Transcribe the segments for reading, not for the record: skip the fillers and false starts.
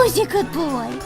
Who's a good boy?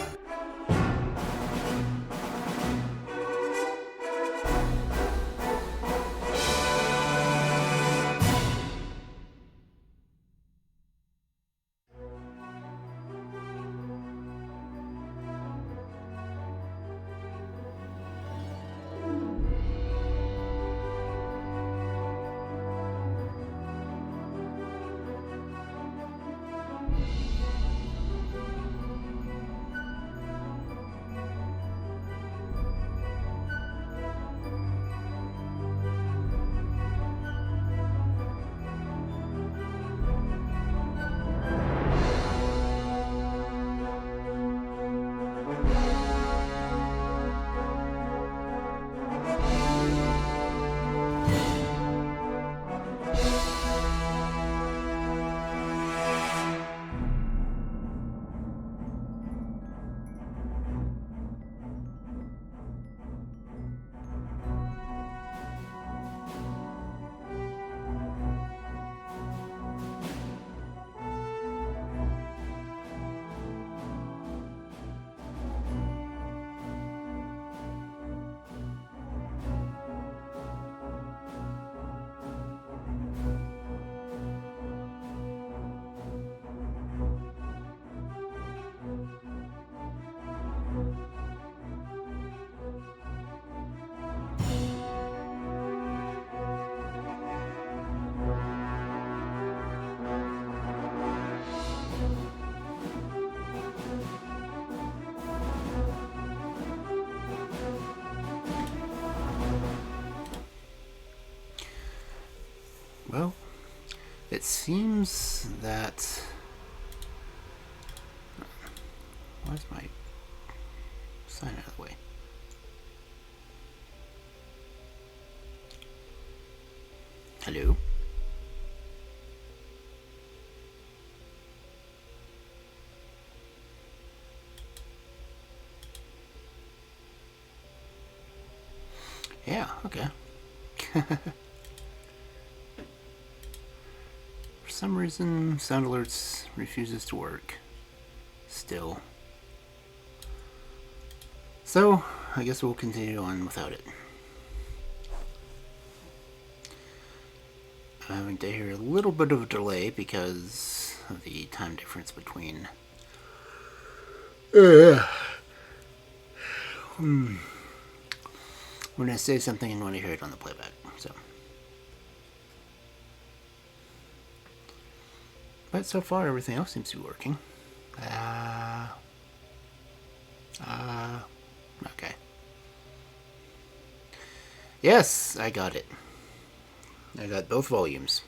Well, it seems that... Where's my sign out of the way? Hello? Yeah, okay. For some reason, sound alerts refuses to work. Still. So, I guess we'll continue on without it. I'm having to hear a little bit of a delay because of the time difference between... when I say something and when I hear it on the playback, so... But so far, everything else seems to be working. Okay. Yes, I got it. I got both volumes.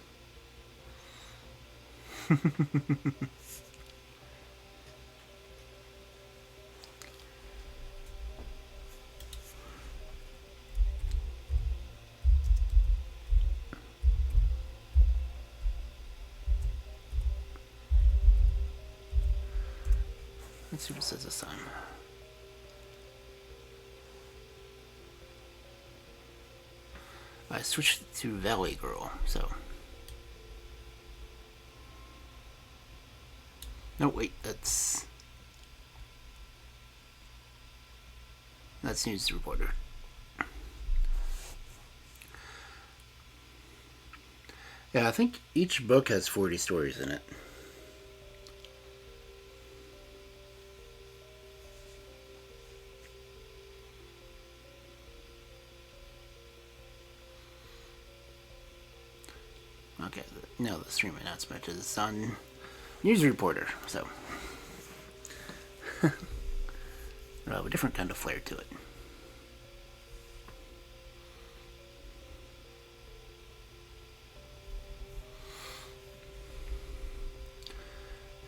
Let's see what it says this time. I switched to Valley Girl, so... No, wait, that's News Reporter. Yeah, I think each book has 40 stories in it. Okay, no, the stream announcement is on News Reporter, so it'll have a different kind of flair to it.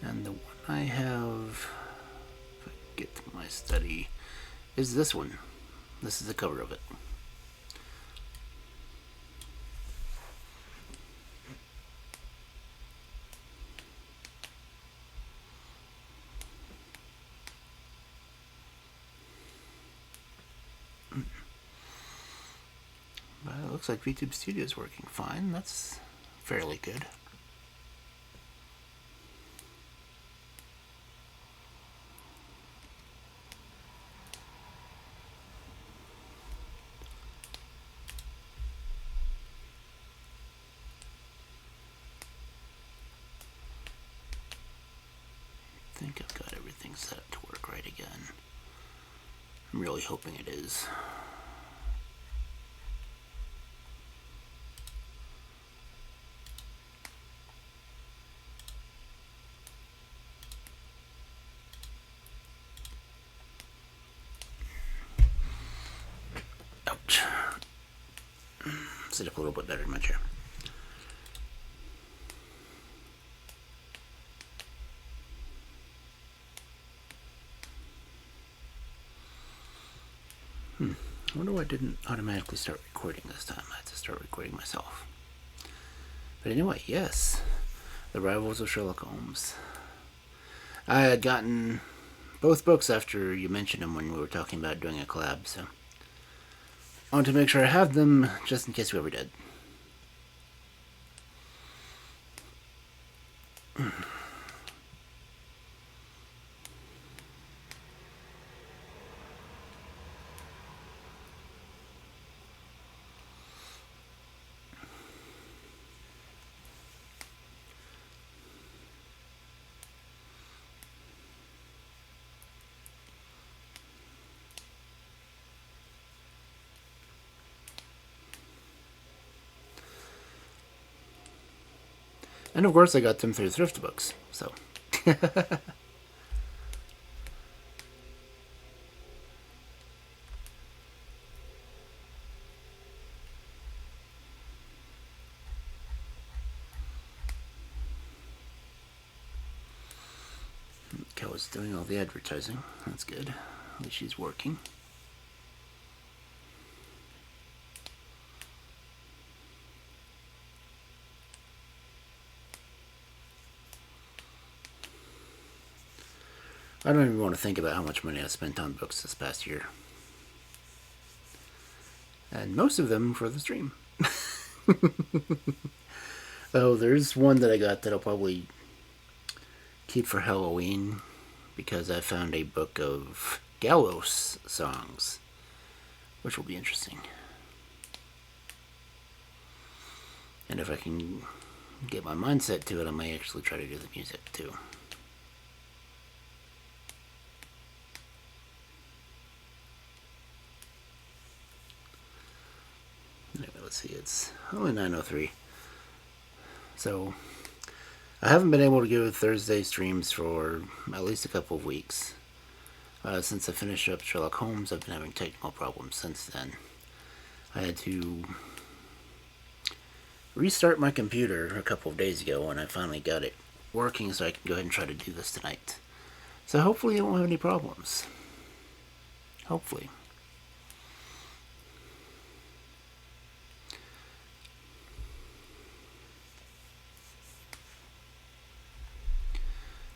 And the one I have, if I get to my study, is this one. This is the cover of it. But it looks like VTube Studio is working fine. That's fairly good. I'm really hoping it is. Ouch. Sit up a little bit better in my chair. I wonder why I didn't automatically start recording this time. I had to start recording myself. But anyway, yes. The Rivals of Sherlock Holmes. I had gotten both books after you mentioned them when we were talking about doing a collab, so I wanted to make sure I have them just in case we ever did. And of course I got them through thrift books, so. Kelly's doing all the advertising. That's good. At least she's working. I don't even want to think about how much money I spent on books this past year. And most of them for the stream. Oh, there's one that I got that I'll probably keep for Halloween because I found a book of gallows songs, which will be interesting. And if I can get my mindset to it, I may actually try to do the music too. Anyway, let's see, it's only 9:03. So, I haven't been able to do Thursday streams for at least a couple of weeks. Since I finished up Sherlock Holmes, I've been having technical problems since then. I had to restart my computer a couple of days ago, and I finally got it working, so I can go ahead and try to do this tonight. So hopefully I won't have any problems. Hopefully.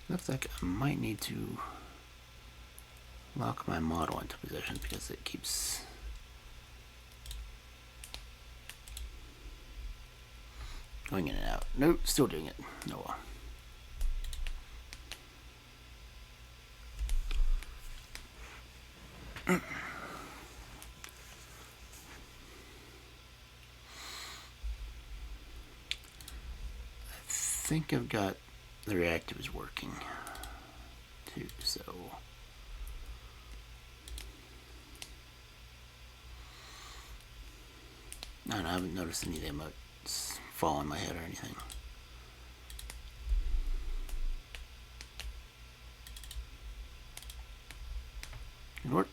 Looks like I might need to lock my model into position because it keeps going in and out. Nope, still doing it. No. I think I've got the reactives working too, so I haven't noticed any of them fall on my head or anything.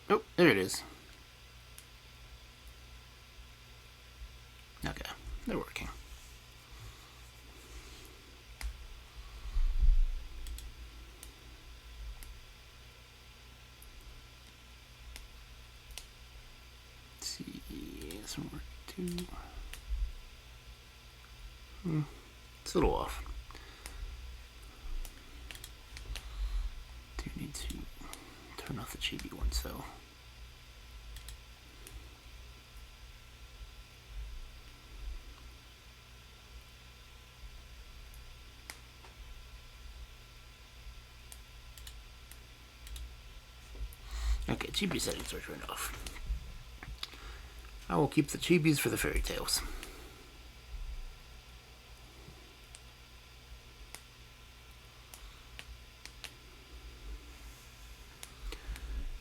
Oh, there it is. Okay, they're working. Let's see, this one worked too. It's a little off. Do need to turn off the chibi one, so. Okay, chibi settings are turned off. I will keep the chibis for the fairy tales.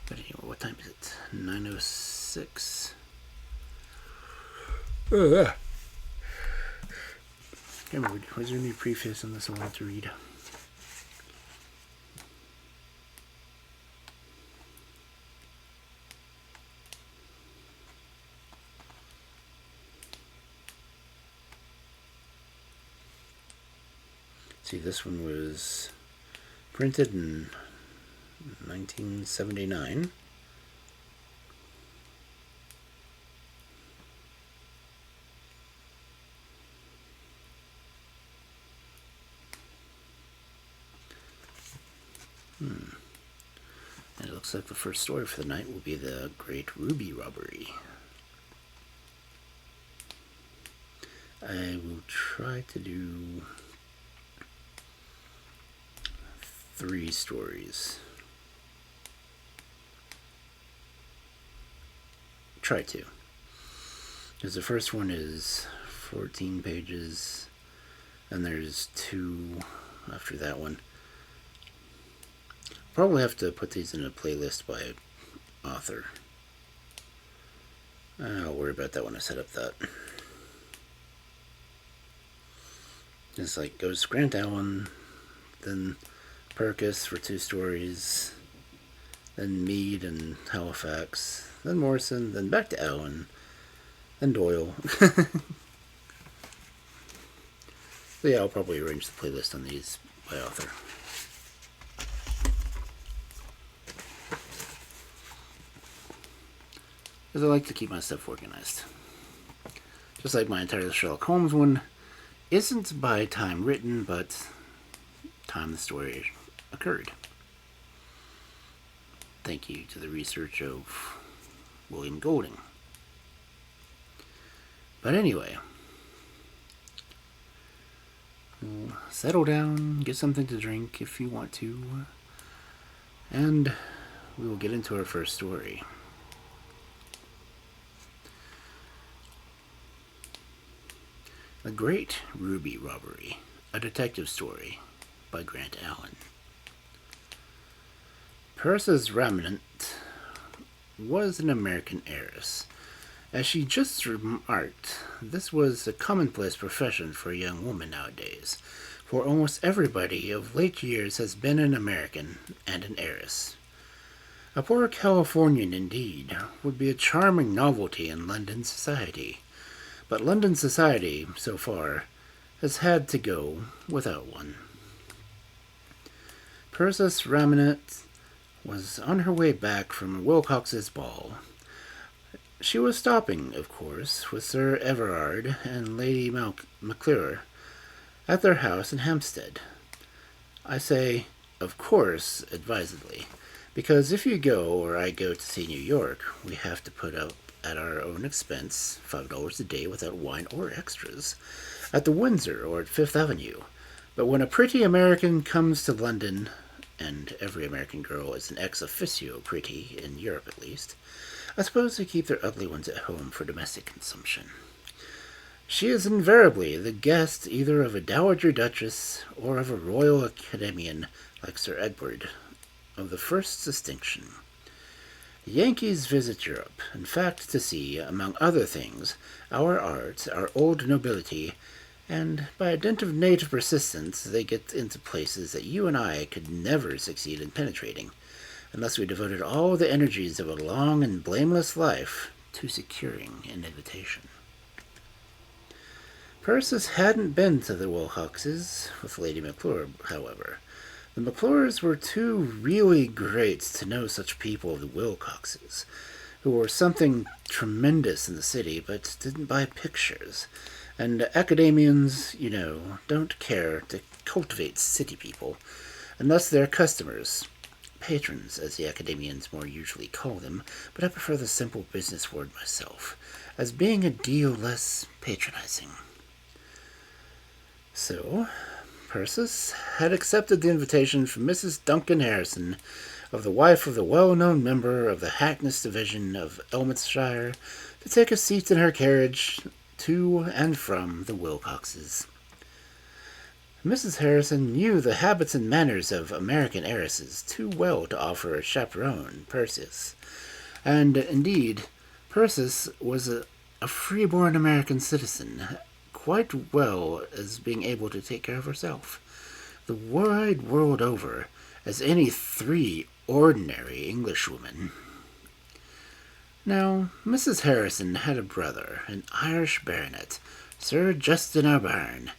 But anyway, what time is it? 906. Was there any preface on this I wanted to read? See, this one was printed in 1979. And it looks like the first story for the night will be the Great Ruby Robbery. I will try to do 3 stories. Try to. Because the first one is 14 pages, and there's 2 after that one. Probably have to put these in a playlist by author. I'll worry about that when I set up that. It's like goes Grant Allen, then Pirkis for 2 stories, then Mead and Halifax, then Morrison, then back to Allen, then Doyle. So yeah, I'll probably arrange the playlist on these by author. Because I like to keep my stuff organized. Just like my entire Sherlock Holmes one isn't by time written, but time the story occurred. Thank you to the research of William Golding. But anyway, settle down, get something to drink if you want to, and we will get into our first story. The Great Ruby Robbery, a detective story by Grant Allen. Persis Remnant was an American heiress. As she just remarked, this was a commonplace profession for a young woman nowadays, for almost everybody of late years has been an American and an heiress. A poor Californian, indeed, would be a charming novelty in London society. But London society, so far, has had to go without one. Persis Remnant was on her way back from Wilcox's ball. She was stopping, of course, with Sir Everard and Lady McClure at their house in Hampstead. I say, of course, advisedly, because if you go or I go to see New York, we have to put up at our own expense, $5 a day without wine or extras, at the Windsor or at Fifth Avenue. But when a pretty American comes to London, and every American girl is an ex officio pretty, in Europe at least, I suppose they keep their ugly ones at home for domestic consumption. She is invariably the guest either of a dowager duchess or of a royal academician like Sir Edward, of the first distinction. Yankees visit Europe, in fact, to see, among other things, our art, our old nobility, and by a dint of native persistence, they get into places that you and I could never succeed in penetrating, unless we devoted all the energies of a long and blameless life to securing an invitation. Persis hadn't been to the Wilcoxes with Lady McClure, however. The McClures were too really great to know such people of the Wilcoxes, who were something tremendous in the city but didn't buy pictures. And academians, you know, don't care to cultivate city people unless they're customers. Patrons, as the academians more usually call them, but I prefer the simple business word myself, as being a deal less patronizing. So, Persis had accepted the invitation from Mrs. Duncan Harrison, of the wife of the well-known member of the Hackness Division of Elmshire, to take a seat in her carriage to and from the Wilcoxes. Mrs. Harrison knew the habits and manners of American heiresses too well to offer a chaperone Persis, And indeed, Pirkis was a free-born American citizen, quite well as being able to take care of herself, the wide world over, as any three ordinary Englishwomen. Now, Mrs. Harrison had a brother, an Irish baronet, Sir Justin O'Byrne,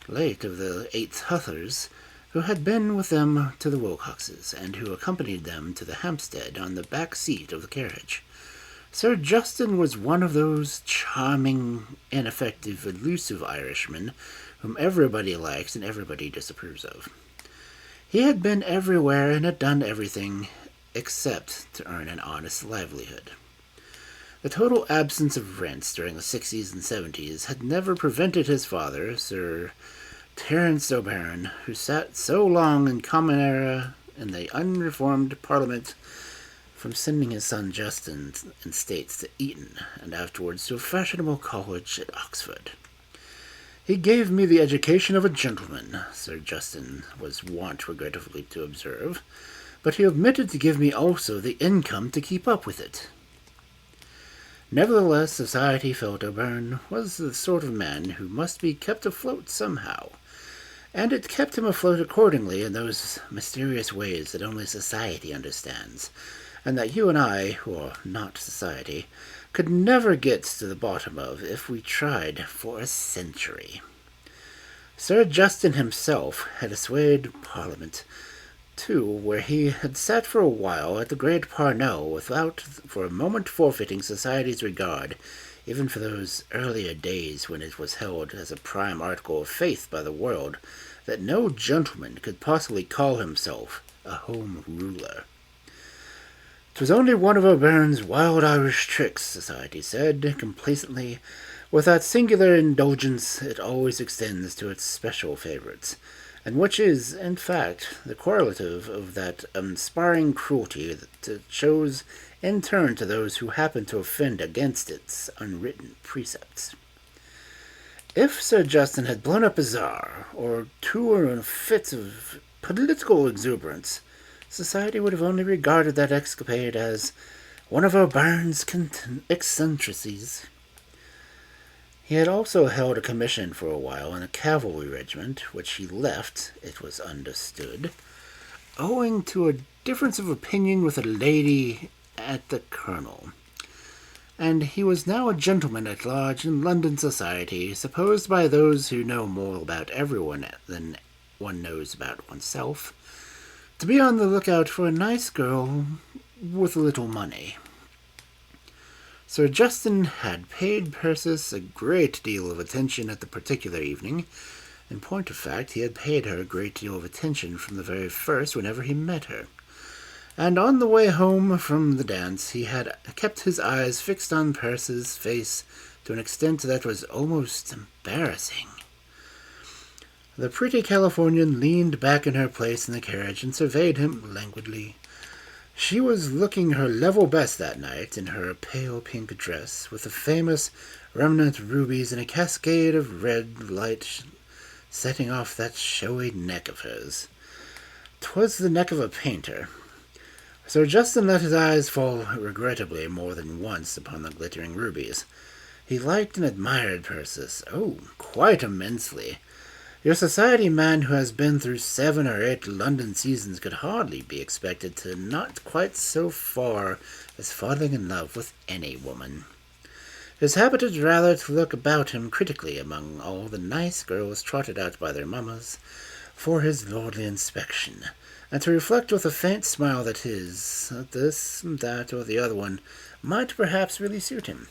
late of the 8th Hussars, who had been with them to the Wilcoxes, and who accompanied them to the Hampstead on the back seat of the carriage. Sir Justin was one of those charming, ineffective, elusive Irishmen whom everybody likes and everybody disapproves of. He had been everywhere and had done everything except to earn an honest livelihood. The total absence of rents during the 60s and 70s had never prevented his father, Sir Terence O'Byrne, who sat so long in Common Era in the unreformed Parliament, from sending his son Justin in states to Eton, and afterwards to a fashionable college at Oxford. "He gave me the education of a gentleman," Sir Justin was wont regretfully to observe, "but he omitted to give me also the income to keep up with it." Nevertheless, society felt O'Byrne was the sort of man who must be kept afloat somehow, and it kept him afloat accordingly in those mysterious ways that only society understands, and that you and I, who are not society, could never get to the bottom of if we tried for a century. Sir Justin himself had swayed Parliament, too, where he had sat for a while at the Great Parnell without for a moment forfeiting society's regard, even for those earlier days when it was held as a prime article of faith by the world that no gentleman could possibly call himself a home ruler. "'Twas only one of O'Byrne's wild Irish tricks," society said, complacently, with that singular indulgence it always extends to its special favourites, and which is, in fact, the correlative of that unsparing cruelty that it shows in turn to those who happen to offend against its unwritten precepts. If Sir Justin had blown up a czar, or two in fits of political exuberance, society would have only regarded that escapade as one of O'Byrne's eccentricities. He had also held a commission for a while in a cavalry regiment, which he left, it was understood, owing to a difference of opinion with a lady at the colonel. And he was now a gentleman at large in London society, supposed by those who know more about everyone than one knows about oneself, to be on the lookout for a nice girl with a little money. Sir Justin had paid Pirkis a great deal of attention at the particular evening. In point of fact, he had paid her a great deal of attention from the very first whenever he met her. And on the way home from the dance, he had kept his eyes fixed on Pirkis's face to an extent that was almost embarrassing. The pretty Californian leaned back in her place in the carriage and surveyed him languidly. She was looking her level best that night in her pale pink dress, with the famous remnant rubies and a cascade of red light setting off that showy neck of hers. 'Twas the neck of a painter. Sir Justin let his eyes fall regrettably more than once upon the glittering rubies. He liked and admired Pirkis, quite immensely. Your society man who has been through 7 or 8 London seasons could hardly be expected to not quite so far as falling in love with any woman. His habit is rather to look about him critically among all the nice girls trotted out by their mammas for his lordly inspection, and to reflect with a faint smile that this, that, or the other one might perhaps really suit him,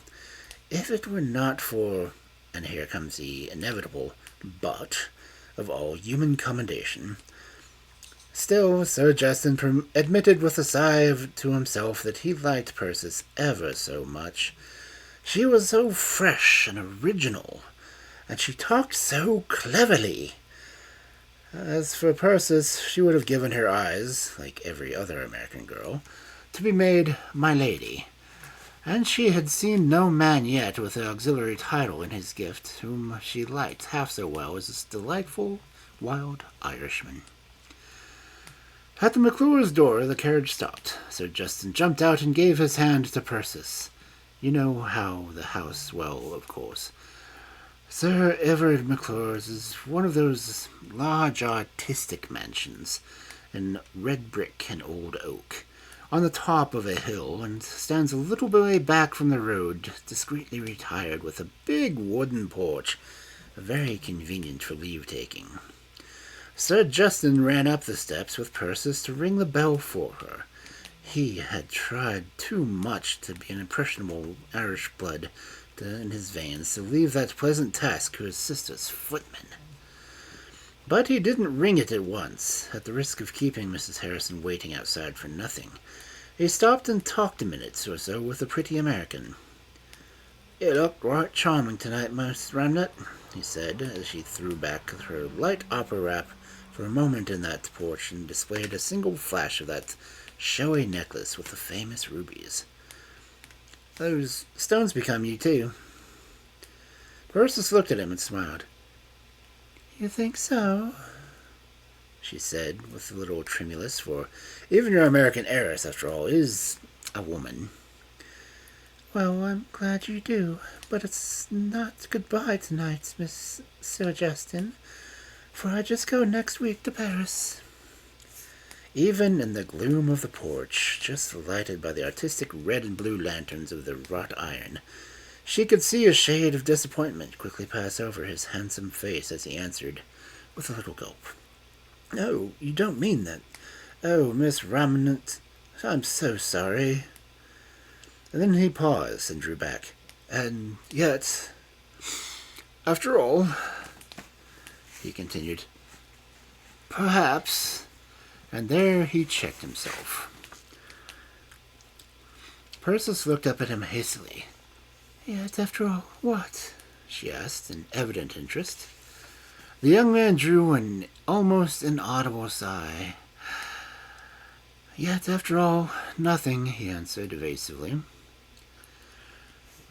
if it were not for, and here comes the inevitable but, of all human commendation. Still, Sir Justin admitted with a sigh to himself that he liked Pirkis ever so much. She was so fresh and original, and she talked so cleverly. As for Pirkis, she would have given her eyes, like every other American girl, to be made my lady, and she had seen no man yet with an auxiliary title in his gift whom she liked half so well as this delightful wild Irishman. At the McClure's door, the carriage stopped. Sir Justin jumped out and gave his hand to Pirkis. You know how the house well, of course. Sir Everard McClure's is one of those large artistic mansions in red brick and old oak, on the top of a hill, and stands a little way back from the road, discreetly retired with a big wooden porch, very convenient for leave-taking. Sir Justin ran up the steps with Pirkis to ring the bell for her. He had tried too much to be an impressionable Irish blood in his veins to leave that pleasant task to his sister's footman. But he didn't ring it at once, at the risk of keeping Mrs. Harrison waiting outside for nothing. He stopped and talked a minute or so with the pretty American. "You look right charming tonight, Miss Ramnett," he said, as she threw back her light opera wrap for a moment in that porch and displayed a single flash of that showy necklace with the famous rubies. "Those stones become you, too." Pirkis looked at him and smiled. "You think so?" she said, with a little tremulous, for even your American heiress, after all, is a woman. "Well, I'm glad you do, but it's not goodbye tonight, Miss Sir Justin, for I just go next week to Paris." Even in the gloom of the porch, just lighted by the artistic red and blue lanterns of the wrought iron, she could see a shade of disappointment quickly pass over his handsome face as he answered, with a little gulp. "Oh, you don't mean that. Oh, Miss Ramnett, I'm so sorry." And then he paused and drew back. "And yet, after all," he continued, "perhaps..." And there he checked himself. Pirkis looked up at him hastily. "Yet, after all, what?" she asked, in evident interest. The young man drew an almost inaudible sigh. "Yet, after all, nothing," he answered evasively.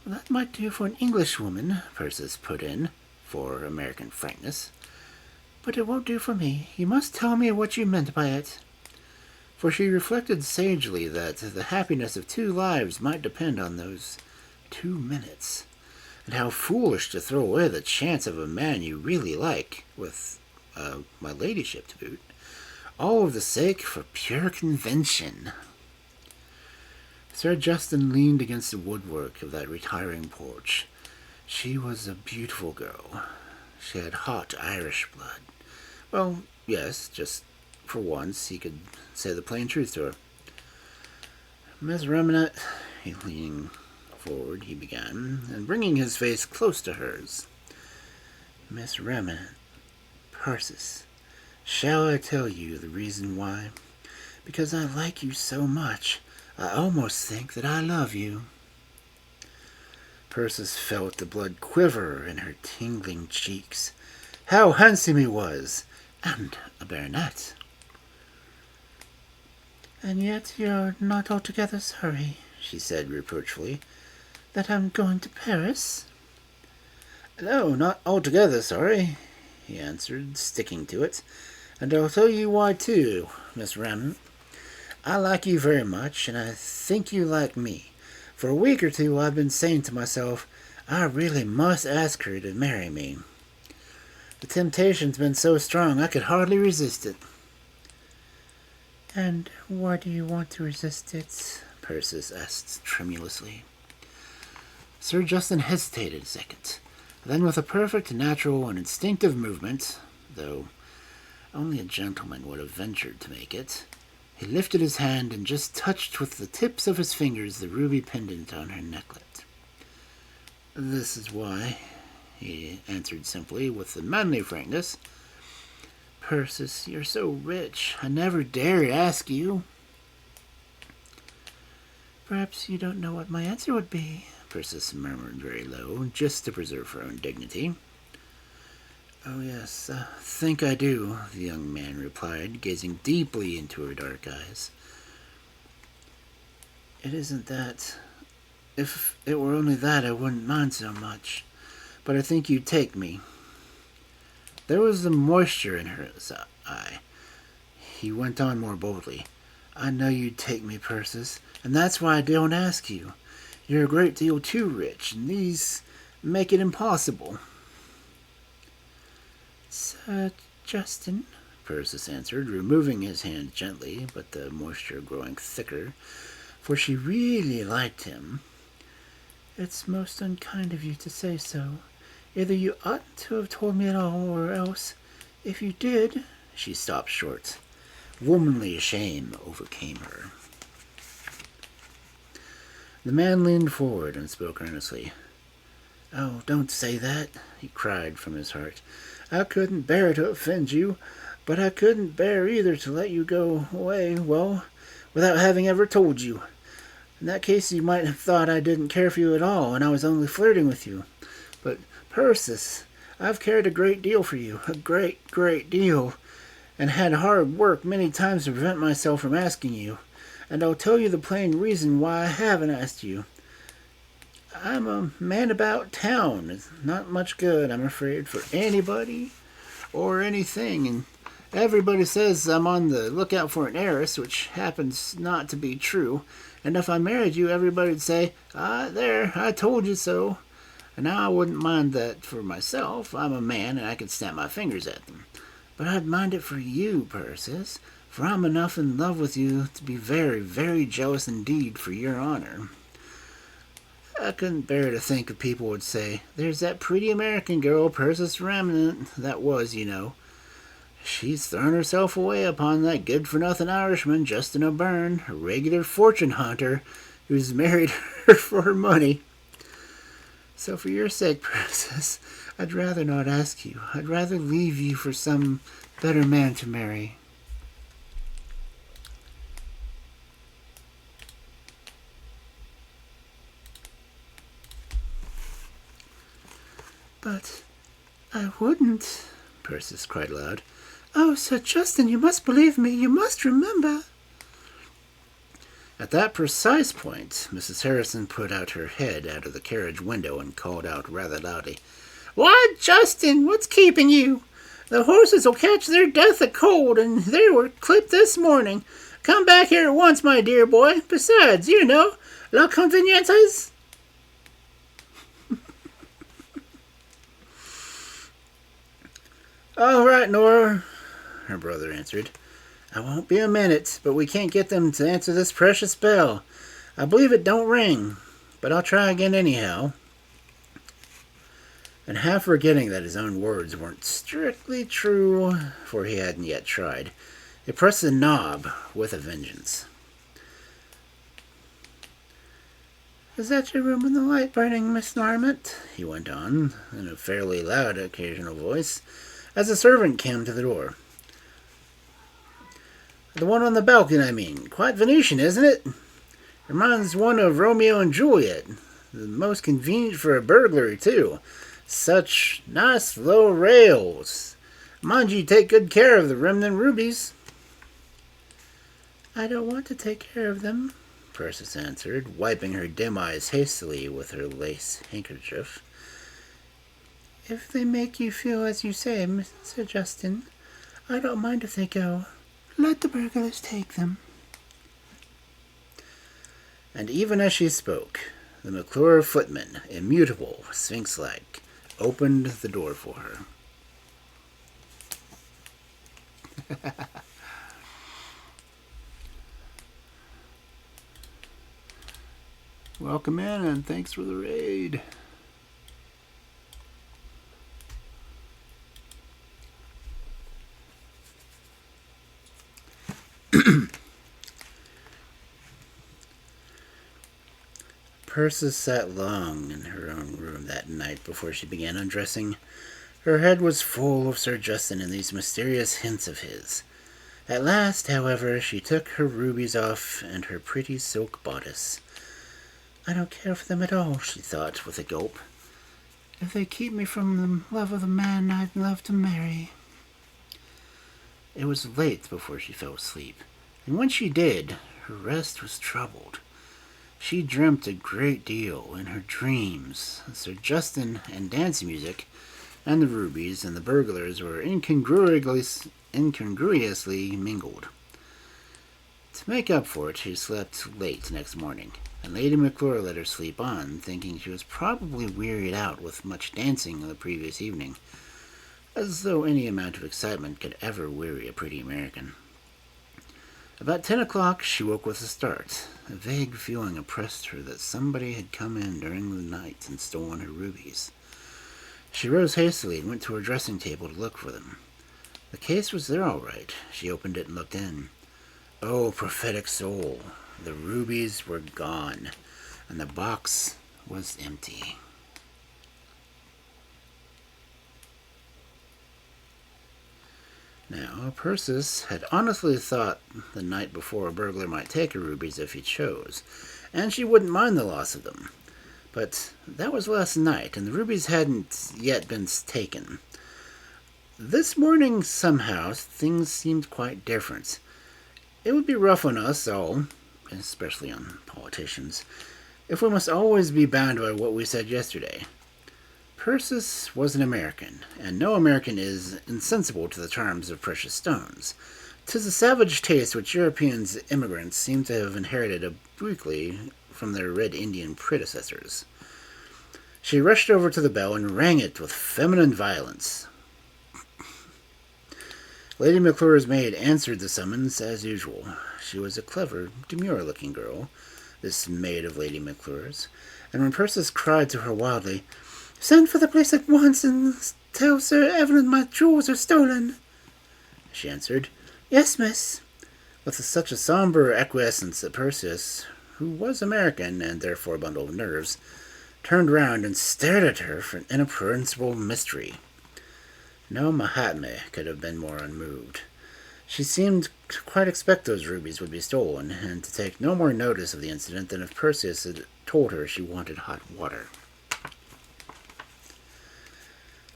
"That might do for an Englishwoman," Pirkis put in, for American frankness. "But it won't do for me. You must tell me what you meant by it." For she reflected sagely that the happiness of 2 lives might depend on those 2 minutes, and how foolish to throw away the chance of a man you really like, with my ladyship to boot, all of the sake for pure convention. Sir Justin leaned against the woodwork of that retiring porch. She was a beautiful girl. She had hot Irish blood. Well, yes, just for once he could say the plain truth to her. "Miss Ramnett," leaning forward, he began, and bringing his face close to hers. "Miss Ramnett, Pirkis, shall I tell you the reason why? Because I like you so much, I almost think that I love you." Pirkis felt the blood quiver in her tingling cheeks. How handsome he was! And a baronet. "And yet you're not altogether sorry," she said reproachfully, "that I'm going to Paris?" "No, not altogether sorry," he answered, sticking to it. "And I'll tell you why, too, Miss Ramnett. I like you very much, and I think you like me. For a week or two I've been saying to myself, I really must ask her to marry me. The temptation's been so strong I could hardly resist it." "And why do you want to resist it?" Pirkis asked tremulously. Sir Justin hesitated a second. Then, with a perfect natural and instinctive movement, though only a gentleman would have ventured to make it, he lifted his hand and just touched with the tips of his fingers the ruby pendant on her necklet. "This is why," he answered simply, with a manly frankness. "Pirkis, you're so rich, I never dare ask you." "Perhaps you don't know what my answer would be," Pirkis murmured very low, just to preserve her own dignity. "Oh, yes, I think I do," the young man replied, gazing deeply into her dark eyes. "It isn't that. If it were only that, I wouldn't mind so much. But I think you'd take me." There was the moisture in her eye. he went on more boldly. I know you'd take me, Persis, and that's why I don't ask you. You're a great deal too rich, and these make it impossible. Sir Justin, Persis answered, removing his hand gently, but the moisture growing thicker, for she really liked him. It's most unkind of you to say so. Either you oughtn't to have told me at all, or else, if you did... She stopped short. Womanly shame overcame her. The man leaned forward and spoke earnestly. Oh, don't say that, he cried from his heart. I couldn't bear to offend you, but I couldn't bear either to let you go away, well, without having ever told you. In that case, you might have thought I didn't care for you at all, and I was only flirting with you. But, Persis, I've cared a great deal for you, a great, great deal, and had hard work many times to prevent myself from asking you, and I'll tell you the plain reason why I haven't asked you. I'm a man about town. It's not much good, I'm afraid, for anybody or anything, and everybody says I'm on the lookout for an heiress, which happens not to be true, and if I married you, everybody'd say, there, I told you so. And now I wouldn't mind that for myself. I'm a man, and I can snap my fingers at them. But I'd mind it for you, Persis, for I'm enough in love with you to be very, very jealous indeed for your honor. I couldn't bear to think of people would say, there's that pretty American girl, Persis Remnant, that was, you know. She's thrown herself away upon that good-for-nothing Irishman, Justin O'Byrne, a regular fortune hunter, who's married her for her money. So for your sake, Persis, I'd rather not ask you. I'd rather leave you for some better man to marry. But I wouldn't, Persis cried aloud. Oh, Sir Justin, you must believe me. You must remember. At that precise point, Mrs. Harrison put out her head out of the carriage window and called out rather loudly, Why, Justin, what's keeping you? The horses will catch their death of cold, and they were clipped this morning. Come back here at once, my dear boy. Besides, you know, la conveniences. All right, Nora, her brother answered. I won't be a minute, but we can't get them to answer this precious bell. I believe it don't ring, but I'll try again anyhow. And half forgetting that his own words weren't strictly true, for he hadn't yet tried, he pressed the knob with a vengeance. Is that your room with the light burning, Miss Narmont? He went on, in a fairly loud occasional voice, as a servant came to the door. The one on the balcony, I mean. Quite Venetian, isn't it? Reminds one of Romeo and Juliet. The most convenient for a burglary, too. Such nice low rails. Mind you take good care of the remnant rubies. I don't want to take care of them, Persis answered, wiping her dim eyes hastily with her lace handkerchief. If they make you feel as you say, Mr. Justin, I don't mind if they go. Let the burglars take them. And even as she spoke, the McClure footman, immutable, sphinx-like, opened the door for her. Welcome in, and thanks for the raid. Persis sat long in her own room that night before she began undressing. Her head was full of Sir Justin and these mysterious hints of his. At last, however, she took her rubies off and her pretty silk bodice. I don't care for them at all, she thought with a gulp. If they keep me from the love of the man I'd love to marry. It was late before she fell asleep, and when she did, her rest was troubled. She dreamt a great deal in her dreams. Sir Justin and dance music, and the rubies and the burglars were incongruously mingled. To make up for it, she slept late next morning, and Lady McClure let her sleep on, thinking she was probably wearied out with much dancing the previous evening, as though any amount of excitement could ever weary a pretty American. About 10 o'clock, she woke with a start. A vague feeling oppressed her that somebody had come in during the night and stolen her rubies. She rose hastily and went to her dressing table to look for them. The case was there all right. She opened it and looked in. Oh, prophetic soul! The rubies were gone, and the box was empty. Now, Pirkis had honestly thought the night before a burglar might take her rubies if he chose, and she wouldn't mind the loss of them. But that was last night, and the rubies hadn't yet been taken. This morning, somehow, things seemed quite different. It would be rough on us all, especially on politicians, if we must always be bound by what we said yesterday. Pirkis was an American, and no American is insensible to the charms of precious stones. 'Tis a savage taste which European immigrants seem to have inherited obliquely from their Red Indian predecessors. She rushed over to the bell and rang it with feminine violence. Lady McClure's maid answered the summons as usual. She was a clever, demure-looking girl, this maid of Lady McClure's, and when Pirkis cried to her wildly, "Send for the police at once and tell Sir Evelyn my jewels are stolen," she answered, "Yes, miss," with such a sombre acquiescence that Pirkis, who was American and therefore a bundle of nerves, turned round and stared at her for an inapprehensible mystery. No Mahatma could have been more unmoved. She seemed to quite expect those rubies would be stolen, and to take no more notice of the incident than if Pirkis had told her she wanted hot water.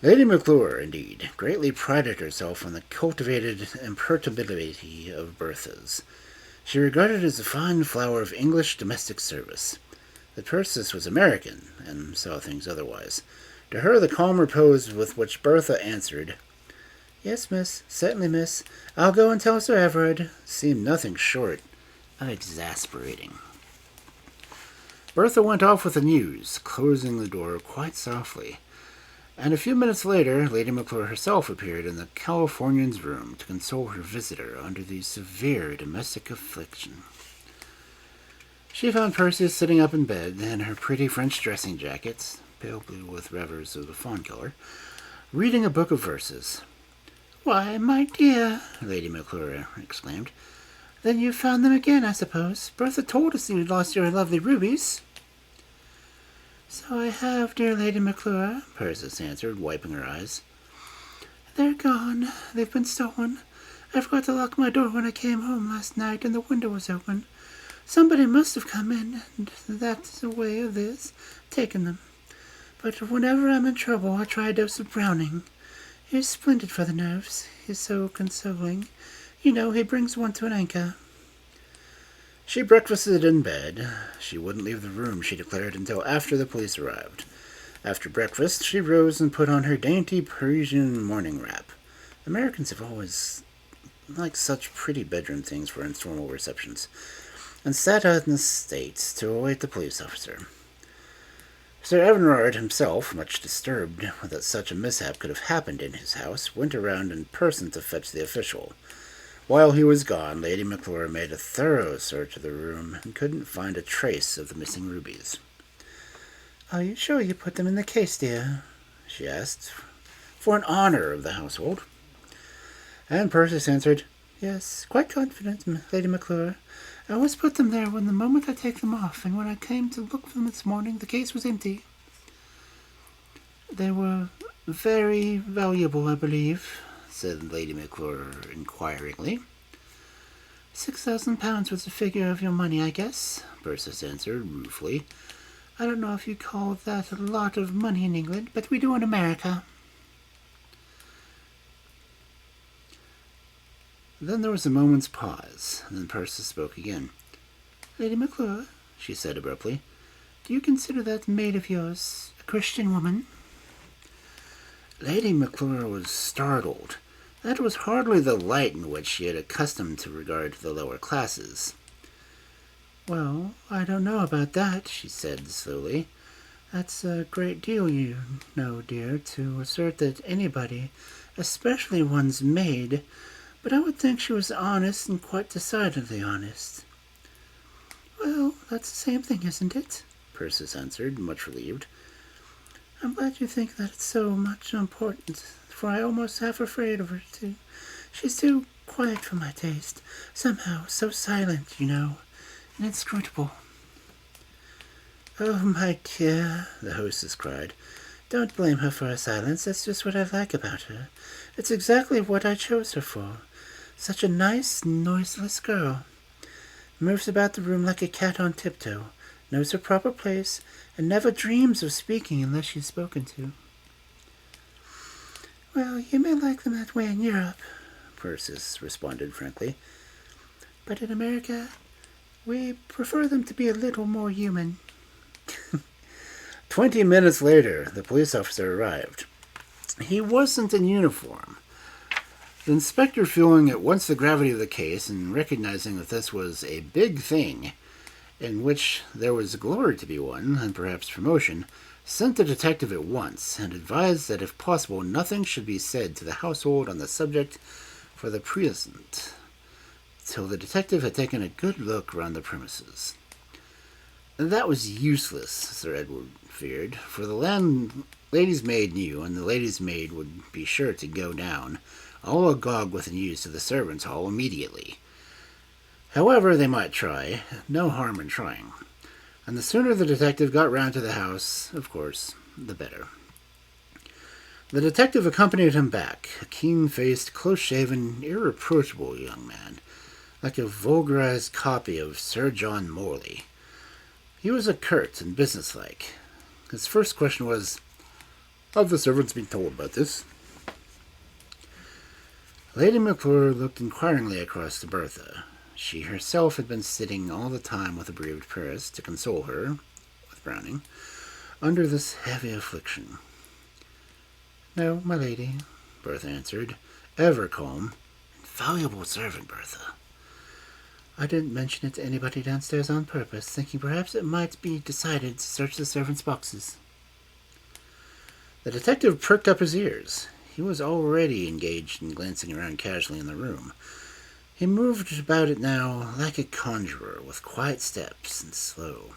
Lady McClure, indeed, greatly prided herself on the cultivated imperturbability of Bertha's. She regarded it as a fine flower of English domestic service. But Pirkis was American, and saw things otherwise. To her, the calm repose with which Bertha answered, "Yes, miss, certainly, miss. I'll go and tell Sir Everard," seemed nothing short of exasperating. Bertha went off with the news, closing the door quite softly, and a few minutes later Lady McClure herself appeared in the Californian's room to console her visitor under the severe domestic affliction. She found Pirkis sitting up in bed in her pretty French dressing jacket, pale blue with revers of the fawn color, reading a book of verses. "Why, my dear," Lady McClure exclaimed, "then you found them again, I suppose. Bertha told us you'd lost your lovely rubies." "So I have, dear Lady McClure," Pirkis answered, wiping her eyes. "They're gone. They've been stolen. I forgot to lock my door when I came home last night, and the window was open. Somebody must have come in, and that's the way of this, taken them. But whenever I'm in trouble, I try a dose of Browning. He's splendid for the nerves. He's so consoling. You know, he brings one to an anchor." She breakfasted in bed. She wouldn't leave the room, she declared, until after the police arrived. After breakfast, she rose and put on her dainty Parisian morning wrap. Americans have always liked such pretty bedroom things for informal receptions, and sat out in the state to await the police officer. Sir Everard himself, much disturbed that such a mishap could have happened in his house, went around in person to fetch the official. While he was gone, Lady McClure made a thorough search of the room and couldn't find a trace of the missing rubies. "Are you sure you put them in the case, dear?" she asked, for an honor of the household. And Pirkis answered, "Yes, quite confident, Lady McClure. I always put them there when the moment I take them off, and when I came to look for them this morning, the case was empty." "They were very valuable, I believe," said Lady McClure inquiringly. £6,000 was the figure of your money, I guess," Pirkis answered ruefully. "I don't know if you call that a lot of money in England, but we do in America." Then there was a moment's pause, and then Pirkis spoke again. "Lady McClure," she said abruptly, "do you consider that maid of yours a Christian woman?" Lady McClure was startled. That was hardly the light in which she had accustomed to regard the lower classes. "Well, I don't know about that," she said slowly. "That's a great deal, you know, dear, to assert that anybody, especially one's maid, but I would think she was honest and quite decidedly honest." "Well, that's the same thing, isn't it?" Pirkis answered, much relieved. "I'm glad you think that it's so much important, for I almost half afraid of her, too. She's too quiet for my taste. Somehow, so silent, you know, and inscrutable." "Oh, my dear," the hostess cried. "Don't blame her for her silence. That's just what I like about her. It's exactly what I chose her for. Such a nice, noiseless girl. Moves about the room like a cat on tiptoe, knows her proper place, and never dreams of speaking unless she's spoken to." "Well, you may like them that way in Europe," Pirkis responded frankly. "But in America, we prefer them to be a little more human." 20 minutes later, the police officer arrived. He wasn't in uniform. The inspector, feeling at once the gravity of the case and recognizing that this was a big thing, in which there was glory to be won, and perhaps promotion, sent the detective at once and advised that if possible nothing should be said to the household on the subject for the present, till the detective had taken a good look round the premises. That was useless, Sir Edward feared, for the lady's maid knew, and the lady's maid would be sure to go down, all agog with news, to the servants' hall immediately. However, they might try. No harm in trying. And the sooner the detective got round to the house, of course, the better. The detective accompanied him back, a keen-faced, close-shaven, irreproachable young man, like a vulgarized copy of Sir John Morley. He was curt and businesslike. His first question was, "Have the servants been told about this?" Lady McClure looked inquiringly across to Bertha. She herself had been sitting all the time with the bereaved Pirkis to console her, with Browning, under this heavy affliction. "No, my lady," Bertha answered, ever calm. Invaluable servant, Bertha. "I didn't mention it to anybody downstairs on purpose, thinking perhaps it might be decided to search the servants' boxes." The detective pricked up his ears. He was already engaged in glancing around casually in the room. He moved about it now like a conjurer, with quiet steps and slow.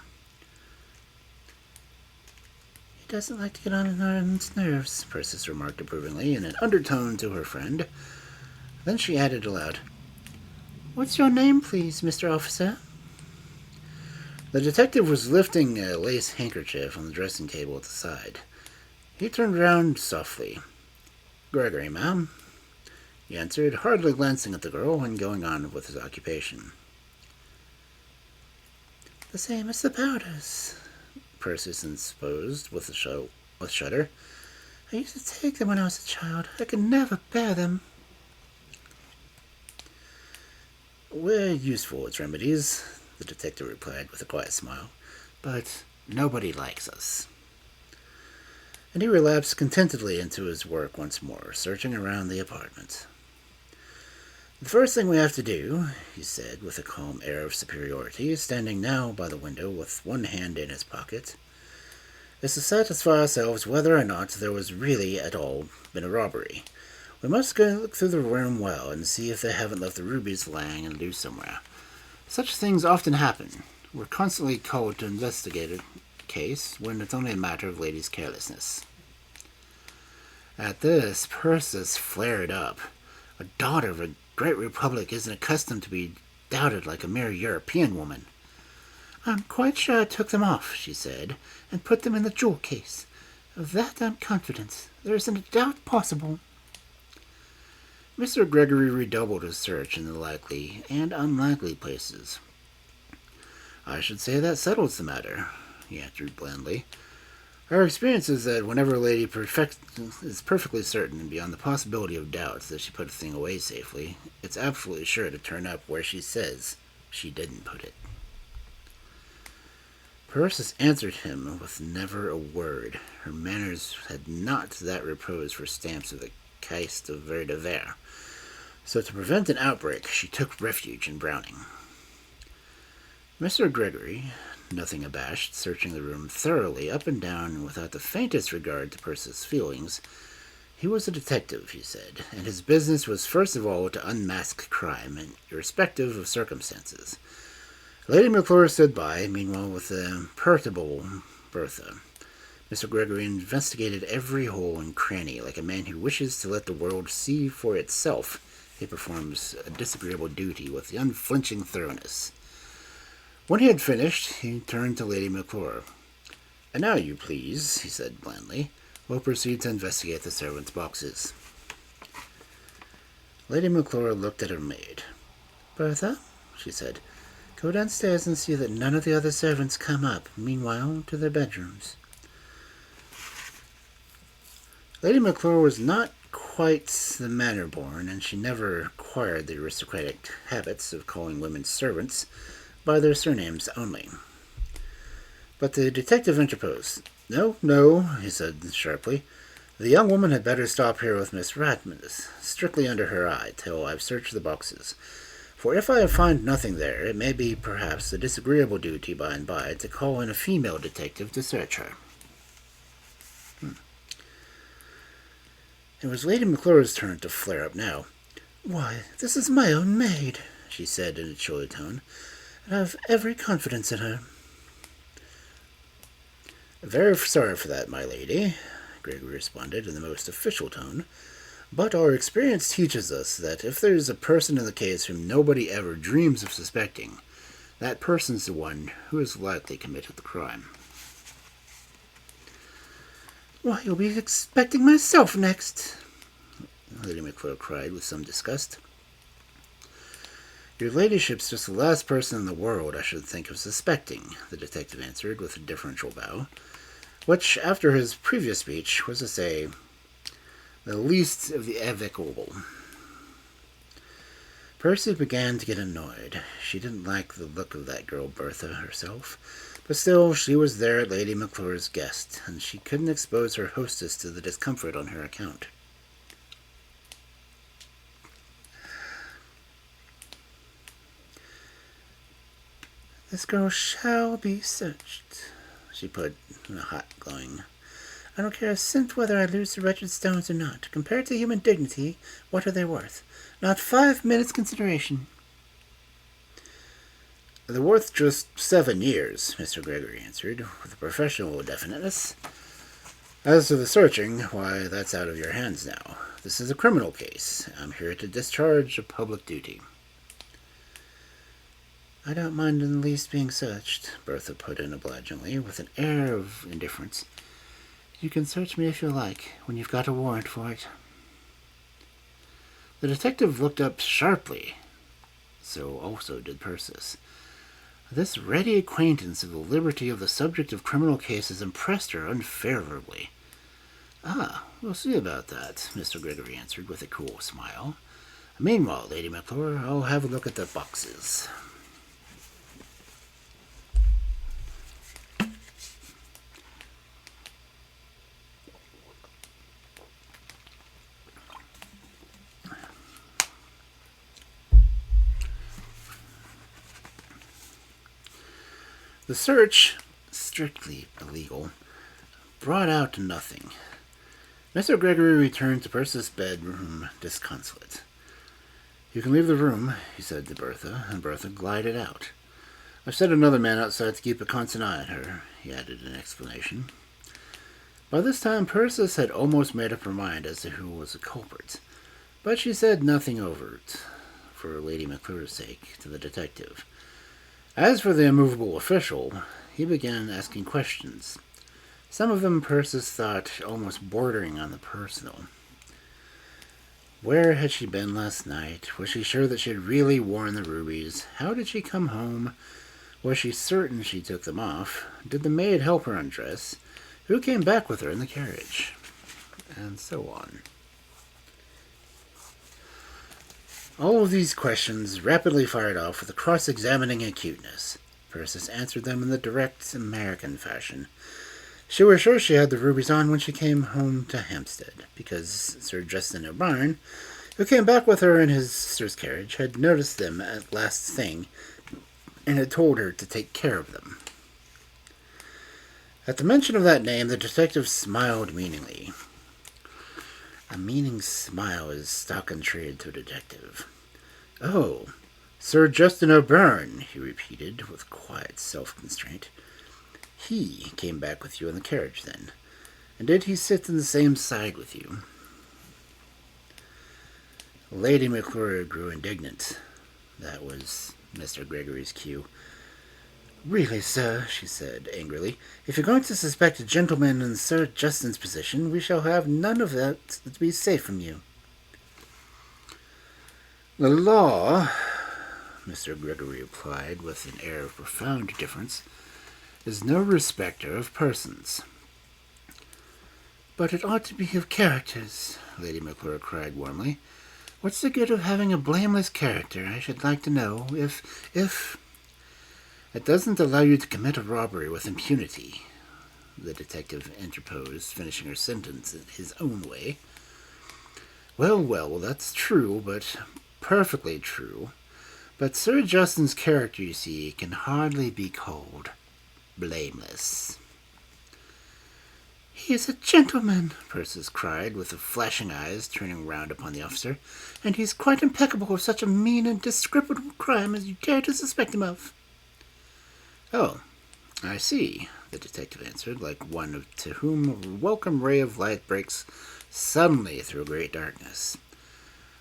"He doesn't like to get on his nerves," Pirkis remarked approvingly in an undertone to her friend. Then she added aloud, "What's your name, please, Mr. Officer?" The detective was lifting a lace handkerchief on the dressing table at the side. He turned round softly. "Gregory, ma'am," he answered, hardly glancing at the girl and going on with his occupation. "The same as the powders," Pirkis interposed with a shudder. "I used to take them when I was a child. I could never bear them." "We're useful as remedies," the detective replied with a quiet smile, "but nobody likes us." And he relapsed contentedly into his work once more, searching around the apartment. "The first thing we have to do," he said with a calm air of superiority, standing now by the window with one hand in his pocket, "is to satisfy ourselves whether or not there was really at all been a robbery. We must go look through the room well and see if they haven't left the rubies lying loose somewhere. Such things often happen. We're constantly called to investigate a case when it's only a matter of ladies' carelessness." At this, Pirkis flared up. A daughter of a great republic isn't accustomed to be doubted like a mere European woman. "I'm quite sure I took them off," she said, "and put them in the jewel case. Of that I'm confident. There isn't a doubt possible." Mr. Gregory redoubled his search in the likely and unlikely places. "I should say that settles the matter," he answered blandly. "Our experience is that whenever a lady is perfectly certain and beyond the possibility of doubt that she put a thing away safely, it's absolutely sure to turn up where she says she didn't put it." Pirkis answered him with never a word. Her manners had not that repose for stamps of the Caisse de Verre. So to prevent an outbreak, she took refuge in Browning. Mr. Gregory, nothing abashed, searching the room thoroughly up and down and without the faintest regard to Persis' feelings. He was a detective, he said, and his business was first of all to unmask crime, irrespective of circumstances. Lady McClure stood by, meanwhile, with the imperturbable Bertha. Mr. Gregory investigated every hole and cranny like a man who wishes to let the world see for itself. He performs a disagreeable duty with unflinching thoroughness. When he had finished, he turned to Lady McClure. "And now, you please," he said blandly. "We'll proceed to investigate the servants' boxes." Lady McClure looked at her maid. "Bertha," she said, "go downstairs and see that none of the other servants come up, meanwhile, to their bedrooms." Lady McClure was not quite the manner-born, and she never acquired the aristocratic habits of calling women servants by their surnames only. But the detective interposed. "No, no," he said sharply. "The young woman had better stop here with Miss Ratmus, strictly under her eye, till I've searched the boxes. For if I find nothing there, it may be, perhaps, a disagreeable duty by and by to call in a female detective to search her." It was Lady McClure's turn to flare up now. "Why, this is my own maid," she said in a chilly tone, "and I have every confidence in her." "Very sorry for that, my lady," Gregory responded in the most official tone. "But our experience teaches us that if there's a person in the case whom nobody ever dreams of suspecting, that person's the one who has likely committed the crime." "Why, you'll be expecting myself next," Lady McClure cried with some disgust. "Your ladyship's just the last person in the world I should think of suspecting," the detective answered with a deferential bow, which, after his previous speech, was to say, the least of the amicable. Percy began to get annoyed. She didn't like the look of that girl Bertha herself, but still she was there at Lady McClure's guest, and she couldn't expose her hostess to the discomfort on her account. "This girl shall be searched," she put in a hot glowing. "I don't care a cent whether I lose the wretched stones or not. Compared to human dignity, what are they worth? Not 5 minutes' consideration." "They're worth just 7 years," Mr. Gregory answered, with a professional definiteness. "As to the searching, why, that's out of your hands now. This is a criminal case. I'm here to discharge a public duty." "I don't mind in the least being searched," Bertha put in obligingly, with an air of indifference. "You can search me if you like, when you've got a warrant for it." The detective looked up sharply. So also did Persis. This ready acquaintance of the liberty of the subject of criminal cases impressed her unfavorably. "Ah, we'll see about that," Mr. Gregory answered with a cool smile. "Meanwhile, Lady McClure, I'll have a look at the boxes." The search, strictly illegal, brought out nothing. Mr. Gregory returned to Persis' bedroom disconsolate. "You can leave the room," he said to Bertha, and Bertha glided out. "I've set another man outside to keep a constant eye on her," he added in explanation. By this time Persis had almost made up her mind as to who was the culprit, but she said nothing overt, for Lady McClure's sake, to the detective. As for the immovable official, he began asking questions. Some of them Persis thought almost bordering on the personal. Where had she been last night? Was she sure that she had really worn the rubies? How did she come home? Was she certain she took them off? Did the maid help her undress? Who came back with her in the carriage? And so on. All of these questions rapidly fired off with a cross-examining acuteness. Persis answered them in the direct American fashion. She was sure she had the rubies on when she came home to Hampstead, because Sir Justin O'Byrne, who came back with her in his sister's carriage, had noticed them at last thing and had told her to take care of them. At the mention of that name, the detective smiled meaningly. A meaning smile is stock in trade to a detective. "Oh, Sir Justin O'Byrne," he repeated with quiet self-constraint. "He came back with you in the carriage, then? And did he sit in the same side with you?" Lady McClure grew indignant. That was Mr. Gregory's cue. "Really, sir," she said angrily, "if you're going to suspect a gentleman in Sir Justin's position, we shall have none of that to be safe from you." "The law," Mr. Gregory replied with an air of profound indifference, "is no respecter of persons." "But it ought to be of characters," Lady McClure cried warmly. "What's the good of having a blameless character, I should like to know, if... "It doesn't allow you to commit a robbery with impunity," the detective interposed, finishing her sentence in his own way. Well, that's true, but perfectly true. But Sir Justin's character, you see, can hardly be called blameless." "He is a gentleman," Persis cried, with flashing eyes, turning round upon the officer, "and he's quite impeccable of such a mean and disreputable crime as you dare to suspect him of." "Oh, I see," the detective answered, like one to whom a welcome ray of light breaks suddenly through great darkness.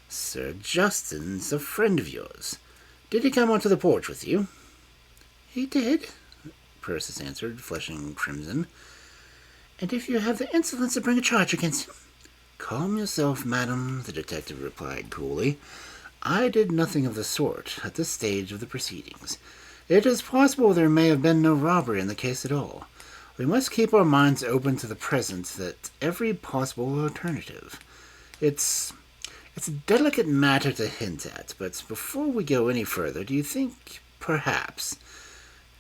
"Sir Justin's a friend of yours. Did he come onto the porch with you?" "He did," Persis answered, flushing crimson. "And if you have the insolence to bring a charge against him—" "Calm yourself, madam," the detective replied coolly. "I did nothing of the sort at this stage of the proceedings. It is possible there may have been no robbery in the case at all. We must keep our minds open to the present, that every possible alternative. It's a delicate matter to hint at, but before we go any further, do you think, perhaps,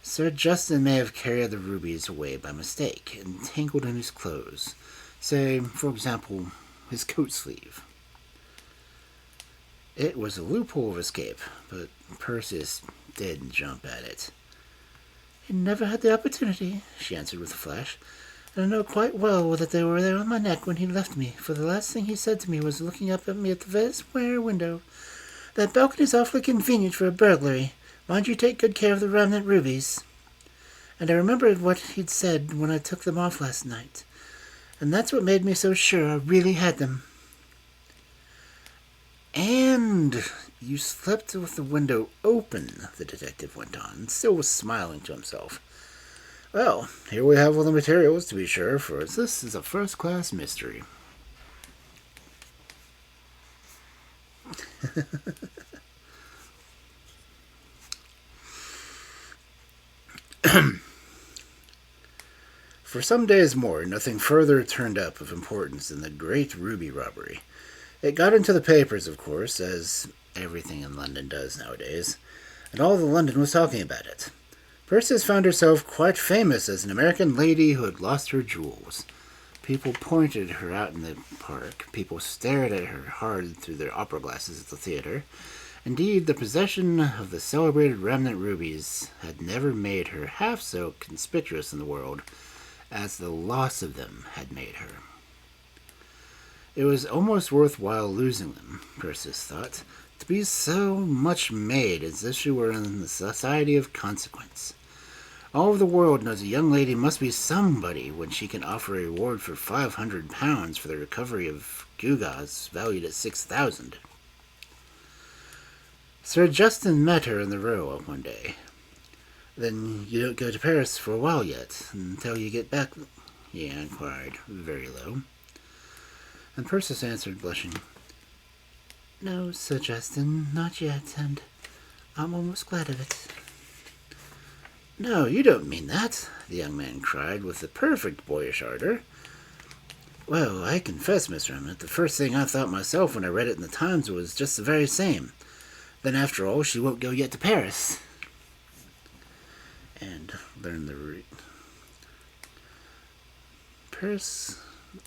Sir Justin may have carried the rubies away by mistake, entangled in his clothes? Say, for example, his coat sleeve." It was a loophole of escape, but Persis did jump at it. "He never had the opportunity," she answered with a flash. "And I know quite well that they were there on my neck when he left me, for the last thing he said to me was looking up at me at the very square window. 'That balcony's awfully convenient for a burglary. Mind you take good care of the remnant rubies.' And I remembered what he'd said when I took them off last night. And that's what made me so sure I really had them." "And you slept with the window open," the detective went on, still smiling to himself. "Well, here we have all the materials, to be sure, for this is a first-class mystery." For some days more, nothing further turned up of importance than the great ruby robbery. It got into the papers, of course, as everything in London does nowadays, and all the London was talking about it. Persis found herself quite famous as an American lady who had lost her jewels. People pointed her out in the park. People stared at her hard through their opera glasses at the theater. Indeed, the possession of the celebrated remnant rubies had never made her half so conspicuous in the world as the loss of them had made her. It was almost worthwhile losing them, Persis thought, to be so much made as if she were in the society of consequence. All of the world knows a young lady must be somebody when she can offer a reward for £500 for the recovery of gewgaws valued at £6,000. Sir Justin met her in the Row one day. "Then you don't go to Paris for a while yet, until you get back?" he inquired, very low. And Persis answered, blushing, "No, Sir Justin, not yet, and I'm almost glad of it." "No, you don't mean that," the young man cried with the perfect boyish ardor. "Well, I confess, Mr. Emmett, the first thing I thought myself when I read it in the Times was just the very same. Then, after all, she won't go yet to Paris. And learn the route. Paris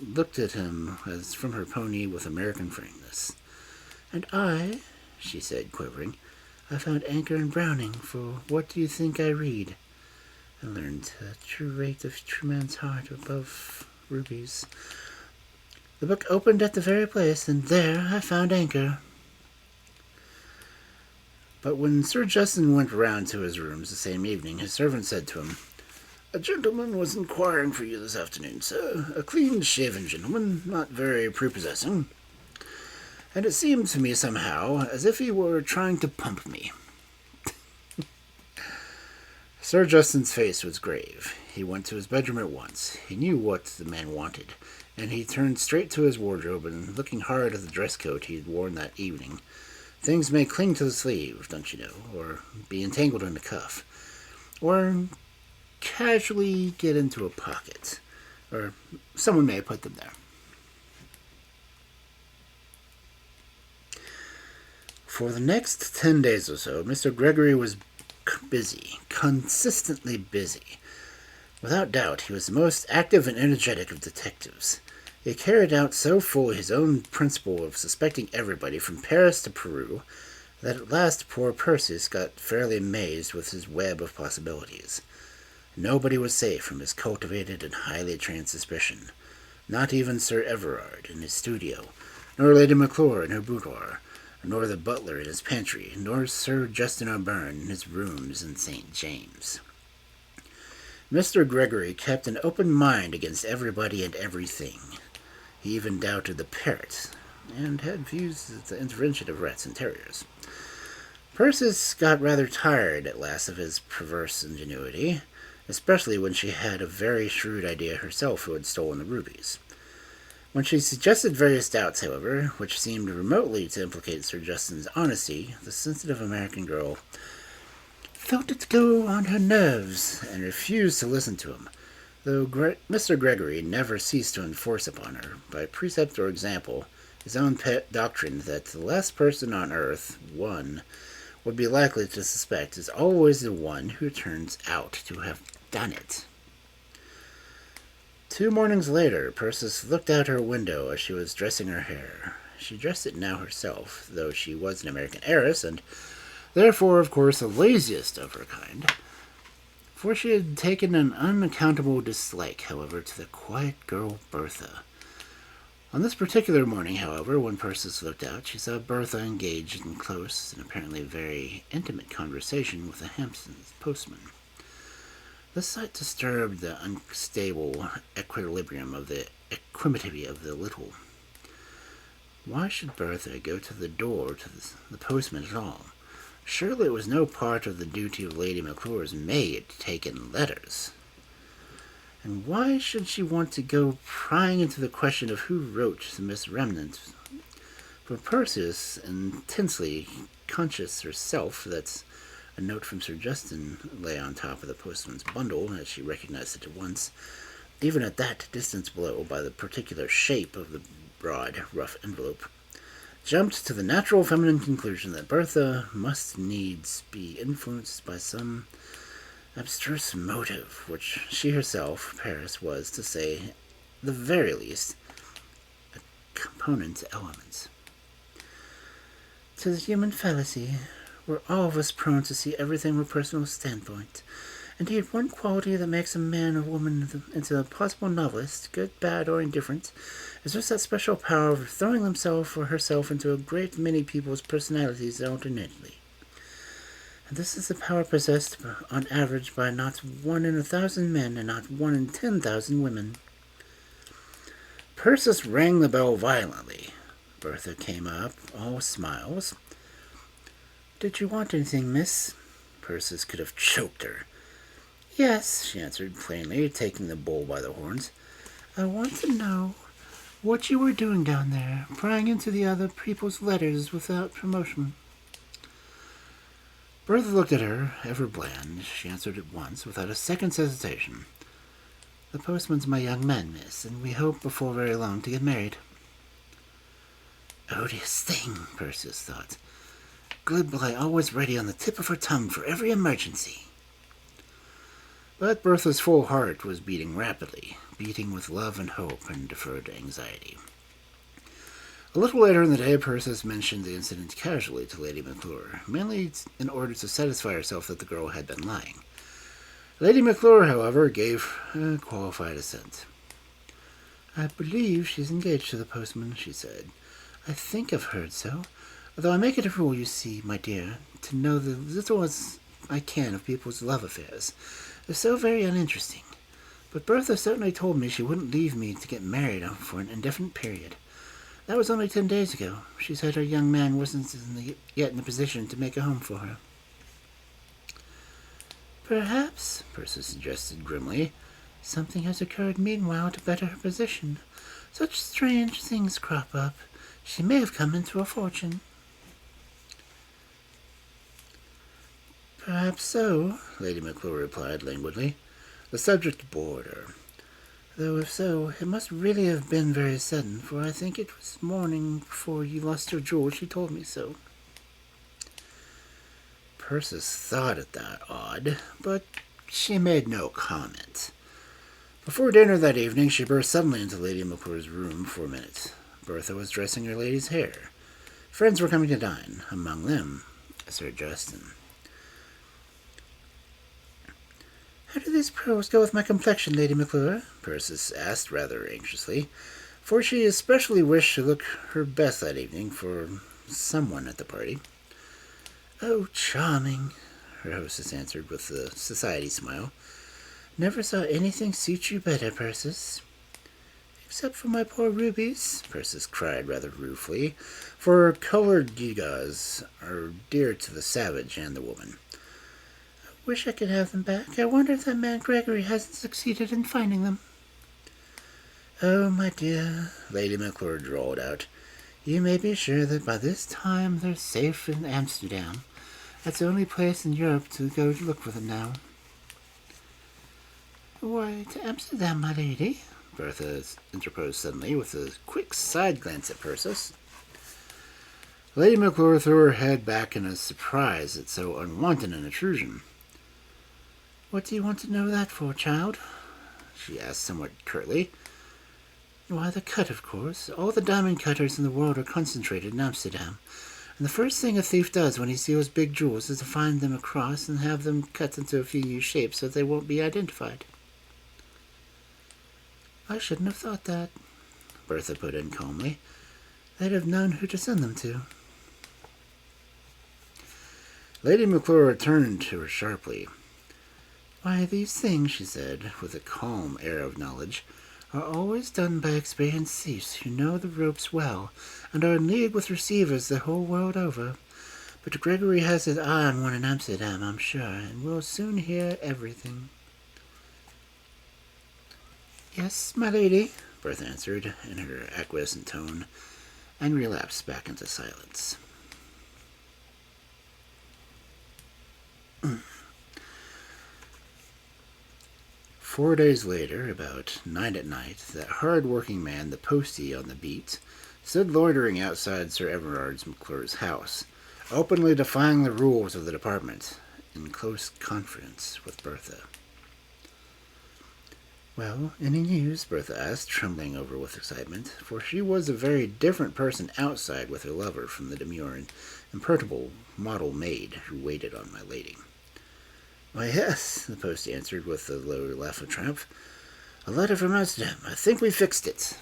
looked at him as from her pony with American frankness. "And I," she said, quivering, "I found anchor in Browning, for what do you think I read? I learned the true rate of true man's heart above rubies. The book opened at the very place, and there I found anchor." But when Sir Justin went round to his rooms the same evening, his servant said to him, "A gentleman was inquiring for you this afternoon, sir. A clean-shaven gentleman, not very prepossessing. And it seemed to me somehow as if he were trying to pump me." Sir Justin's face was grave. He went to his bedroom at once. He knew what the man wanted, and he turned straight to his wardrobe and, looking hard at the dress coat he had worn that evening, things may cling to the sleeve, don't you know, or be entangled in the cuff, or casually get into a pocket, or someone may put them there. For the next 10 days or so, Mr. Gregory was busy, consistently busy. Without doubt, he was the most active and energetic of detectives. He carried out so fully his own principle of suspecting everybody from Paris to Peru that at last poor Pirkis got fairly amazed with his web of possibilities. Nobody was safe from his cultivated and highly trained suspicion. Not even Sir Everard in his studio, nor Lady McClure in her boudoir, nor the butler in his pantry, nor Sir Justin O'Byrne in his rooms in St. James. Mr. Gregory kept an open mind against everybody and everything. He even doubted the parrot, and had views of the intervention of rats and terriers. Pirkis got rather tired at last of his perverse ingenuity, especially when she had a very shrewd idea herself who had stolen the rubies. When she suggested various doubts, however, which seemed remotely to implicate Sir Justin's honesty, the sensitive American girl felt it go on her nerves and refused to listen to him, though Mr. Gregory never ceased to enforce upon her, by precept or example, his own pet doctrine that the last person on earth one would be likely to suspect is always the one who turns out to have done it. 2 mornings later, Pirkis looked out her window as she was dressing her hair. She dressed it now herself, though she was an American heiress, and therefore, of course, the laziest of her kind. For she had taken an unaccountable dislike, however, to the quiet girl Bertha. On this particular morning, however, when Pirkis looked out, she saw Bertha engaged in close and apparently very intimate conversation with a Hampstead postman. This sight disturbed the unstable equilibrium of the equanimity of the little. Why should Bertha go to the door to the postman at all? Surely it was no part of the duty of Lady McClure's maid to take in letters. And why should she want to go prying into the question of who wrote to Miss Remnant? For Pirkis, intensely conscious herself that a note from Sir Justin lay on top of the postman's bundle, as she recognized it at once, even at that distance below, by the particular shape of the broad, rough envelope, jumped to the natural feminine conclusion that Bertha must needs be influenced by some abstruse motive, which she herself, Paris, was, to say the very least, a component element. 'Tis a human fallacy. We're all of us prone to see everything from a personal standpoint. Indeed, one quality that makes a man or woman into a possible novelist, good, bad, or indifferent, is just that special power of throwing himself or herself into a great many people's personalities alternately. And this is the power possessed on average by not 1 in 1,000 men and not 1 in 10,000 women. Pirkis rang the bell violently. Bertha came up, all smiles. "Did you want anything, miss?" Pirkis could have choked her. "Yes," she answered plainly, taking the bull by the horns. "I want to know what you were doing down there, prying into the other people's letters without promotion." Bertha looked at her, ever bland. She answered at once, without a second's hesitation. "The postman's my young man, miss, and we hope before very long to get married." Odious thing, Pirkis thought. Glib lie always ready on the tip of her tongue for every emergency. But Bertha's full heart was beating rapidly, beating with love and hope and deferred anxiety. A little later in the day, Persis mentioned the incident casually to Lady McClure, mainly in order to satisfy herself that the girl had been lying. Lady McClure, however, gave a qualified assent. "I believe she's engaged to the postman," she said. "I think I've heard so, although I make it a rule, you see, my dear, to know the little as I can of people's love affairs. They're so very uninteresting. But Bertha certainly told me she wouldn't leave me to get married for an indefinite period. That was only 10 days ago. She said her young man wasn't yet in a position to make a home for her." "Perhaps," Persis suggested grimly, "something has occurred meanwhile to better her position. Such strange things crop up. She may have come into a fortune." "Perhaps so," Lady McClure replied languidly. The subject bored her. "Though if so, it must really have been very sudden, for I think it was morning before you lost your jewel. She told me so." Persis thought it that odd, but she made no comment. Before dinner that evening, she burst suddenly into Lady McClure's room for a minute. Bertha was dressing her lady's hair. Friends were coming to dine, among them Sir Justin. "How do these pearls go with my complexion, Lady McClure?" Persis asked rather anxiously, for she especially wished to look her best that evening for someone at the party. "Oh, charming," her hostess answered with a society smile. "Never saw anything suit you better, Persis." "Except for my poor rubies," Persis cried rather ruefully, for colored gewgaws are dear to the savage and the woman. "I wish I could have them back. I wonder if that man Gregory hasn't succeeded in finding them." "Oh, my dear," Lady McClure drawled out, "you may be sure that by this time they're safe in Amsterdam. That's the only place in Europe to go to look for them now." "Why, to Amsterdam, my lady?" Bertha interposed suddenly, with a quick side glance at Persis. Lady McClure threw her head back in a surprise at so unwanted an intrusion. "What do you want to know that for, child?" she asked somewhat curtly. "Why, the cut, of course. All the diamond cutters in the world are concentrated in Amsterdam. And the first thing a thief does when he steals big jewels is to find them across and have them cut into a few new shapes so they won't be identified." "I shouldn't have thought that," Bertha put in calmly. "They'd have known who to send them to." Lady McClure turned to her sharply. "Why, these things," she said, with a calm air of knowledge, "are always done by experienced thieves who know the ropes well, and are in league with receivers the whole world over. But Gregory has his eye on one in Amsterdam, I'm sure, and we'll soon hear everything." "Yes, my lady," Bertha answered in her acquiescent tone, and relapsed back into silence. 4 days later, about 9 at night, that hard-working man, the postie on the beat, stood loitering outside Sir Everard McClure's house, openly defying the rules of the department, in close confidence with Bertha. "Well, any news?" Bertha asked, trembling over with excitement, for she was a very different person outside with her lover from the demure and imperturbable model maid who waited on my lady. "Why, yes," the post answered with a low laugh of triumph. "A letter from Amsterdam. I think we fixed it."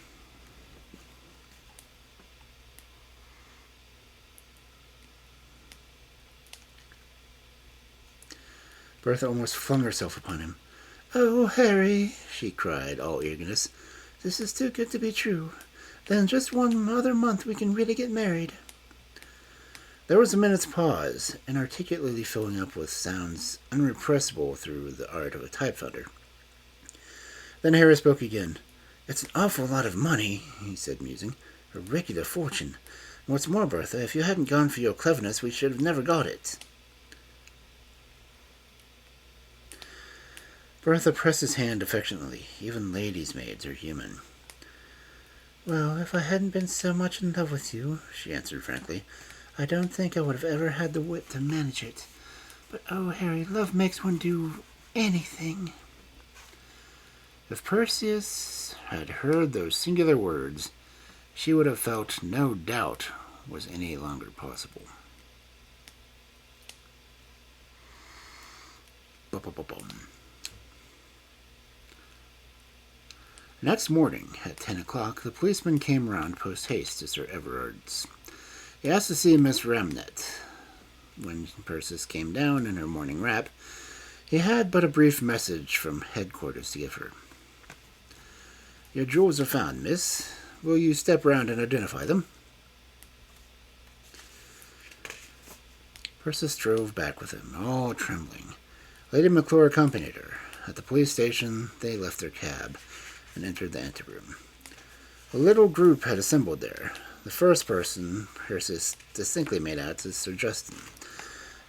Bertha almost flung herself upon him. "Oh, Harry," she cried, all eagerness. "This is too good to be true. Then in just 1 other month we can really get married." There was a minute's pause, inarticulately filling up with sounds unrepressible through the art of a typewriter. Then Harry spoke again. "It's an awful lot of money," he said, musing. "A regular fortune. And what's more, Bertha, if you hadn't gone for your cleverness, we should have never got it." Bertha pressed his hand affectionately. Even ladies' maids are human. "Well, if I hadn't been so much in love with you," she answered frankly, "I don't think I would have ever had the wit to manage it. But, oh, Harry, love makes one do anything." If Perseus had heard those singular words, she would have felt no doubt was any longer possible. Next morning, at 10 o'clock, the policeman came round post-haste to Sir Everard's. He asked to see Miss Ramnet. When Perseus came down in her morning wrap, he had but a brief message from headquarters to give her. "Your jewels are found, miss. Will you step round and identify them?" Perseus drove back with him, all trembling. Lady McClure accompanied her. At the police station, they left their cab and entered the anteroom. A little group had assembled there. The first person Perseus distinctly made out as Sir Justin.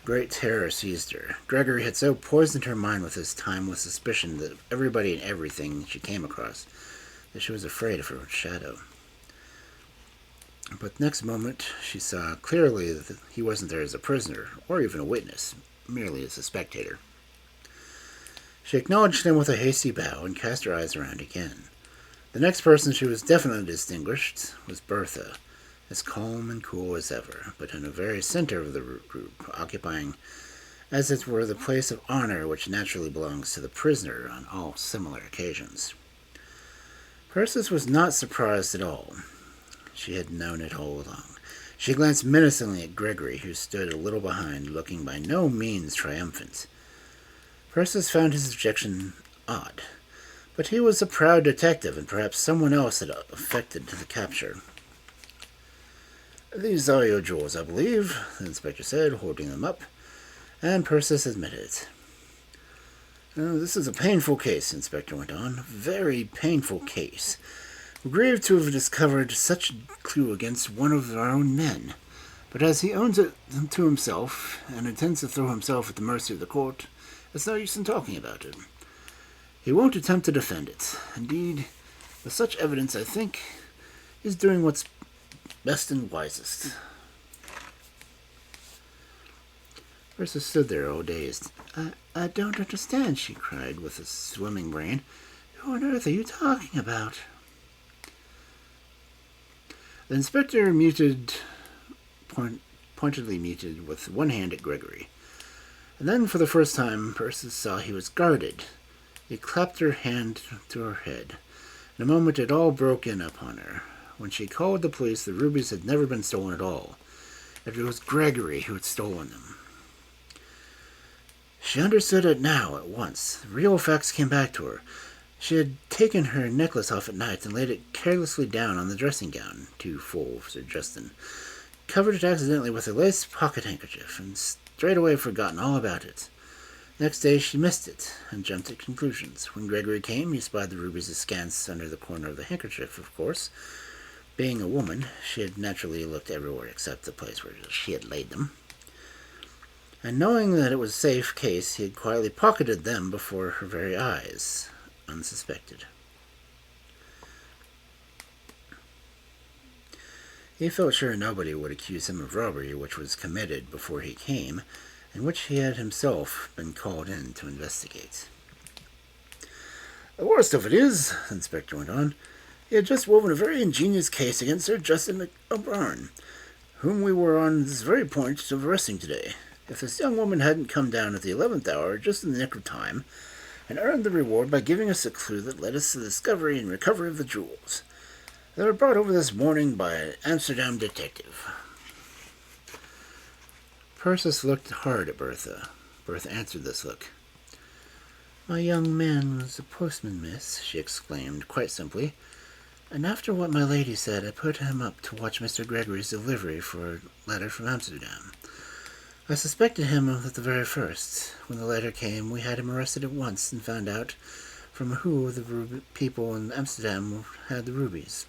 Great terror seized her. Gregory had so poisoned her mind with his timeless suspicion that everybody and everything she came across, that she was afraid of her shadow. But next moment she saw clearly that he wasn't there as a prisoner, or even a witness, merely as a spectator. She acknowledged him with a hasty bow and cast her eyes around again. The next person she was definitely distinguished was Bertha, as calm and cool as ever, but in the very center of the group, occupying, as it were, the place of honor which naturally belongs to the prisoner on all similar occasions. Perseus was not surprised at all. She had known it all along. She glanced menacingly at Gregory, who stood a little behind, looking by no means triumphant. Perseus found his objection odd, but he was a proud detective, and perhaps someone else had effected the capture. "These are your jewels, I believe," the inspector said, holding them up, and Perseus admitted it. "This is a painful case," the inspector went on. "A very painful case. We're grieved to have discovered such a clue against one of our own men. But as he owns it to himself, and intends to throw himself at the mercy of the court, it's no use in talking about it. He won't attempt to defend it. Indeed, with such evidence, I think he's doing what's best and wisest." Perseus stood there all dazed. I don't understand," she cried with a swimming brain. "Who on earth are you talking about?" The inspector pointedly muted with one hand at Gregory. And then, for the first time, Perseus saw he was guarded. He clapped her hand to her head. In a moment it all broke in upon her. When she called the police, the rubies had never been stolen at all. It was Gregory who had stolen them. She understood it now at once. The real facts came back to her. She had taken her necklace off at night and laid it carelessly down on the dressing gown, too full for Sir Justin, covered it accidentally with a lace pocket handkerchief, and straightway forgotten all about it. Next day she missed it, and jumped at conclusions. When Gregory came, he spied the rubies askance under the corner of the handkerchief, of course. Being a woman, she had naturally looked everywhere except the place where she had laid them. And knowing that it was a safe case, he had quietly pocketed them before her very eyes, unsuspected. He felt sure nobody would accuse him of robbery, which was committed before he came, and which he had himself been called in to investigate. "The worst of it is," the inspector went on, "he had just woven a very ingenious case against Sir Justin O'Brien, whom we were on this very point of arresting today. If this young woman hadn't come down at the 11th hour, just in the nick of time, and earned the reward by giving us a clue that led us to the discovery and recovery of the jewels. They were brought over this morning by an Amsterdam detective." Perseus looked hard at Bertha. Bertha answered this look. "My young man was a postman, miss," she exclaimed, quite simply, "and after what my lady said, I put him up to watch Mr. Gregory's delivery for a letter from Amsterdam. I suspected him at the very first. When the letter came, we had him arrested at once and found out from who the people in Amsterdam had the rubies."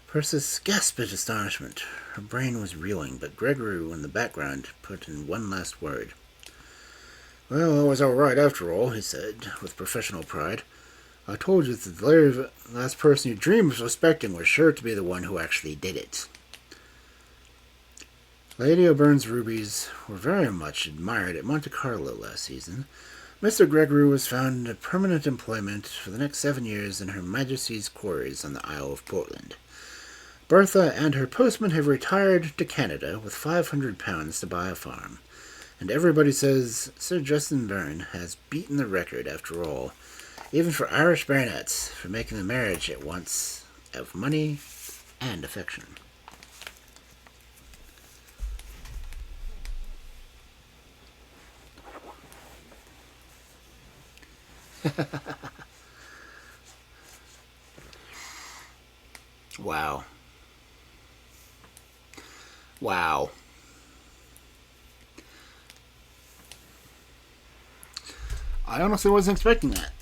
Perseus gasped in astonishment. Her brain was reeling, but Gregory, in the background, put in one last word. "Well, I was all right after all," he said, with professional pride. "I told you that the very last person you dreamed of suspecting was sure to be the one who actually did it." Lady O'Byrne's rubies were very much admired at Monte Carlo last season, Mr. Gregory was found in permanent employment for the next 7 years in Her Majesty's quarries on the Isle of Portland. Bertha and her postman have retired to Canada with £500 to buy a farm. And everybody says Sir Justin Byrne has beaten the record after all, even for Irish baronets, for making the marriage at once of money and affection. Wow. Wow. I honestly wasn't expecting that.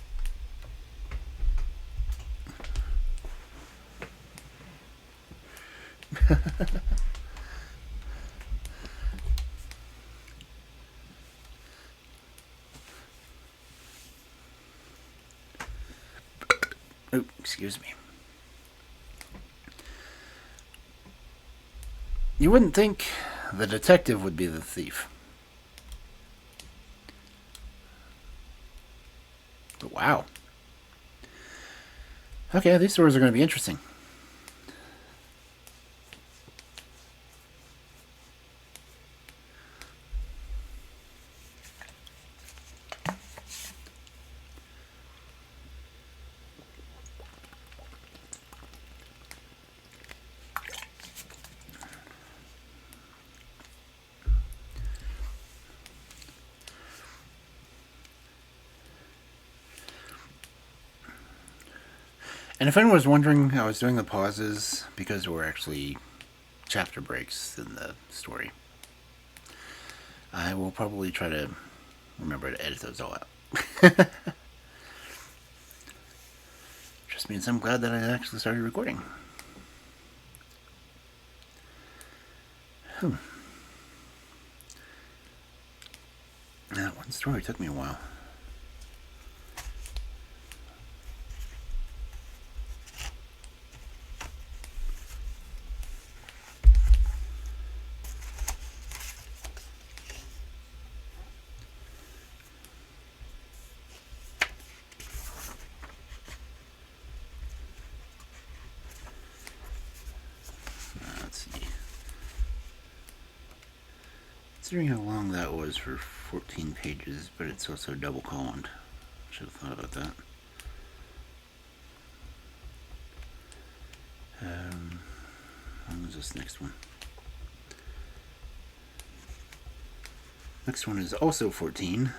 Oh, excuse me. You wouldn't think the detective would be the thief. But wow. Okay, these stories are going to be interesting. And if anyone was wondering, I was doing the pauses because there were actually chapter breaks in the story. I will probably try to remember to edit those all out. Just means I'm glad that I actually started recording. That one story took me a while. Let's see. Considering how long that was for 14 pages, but it's also double columned. Should have thought about that. What was this next one? Next one is also 14.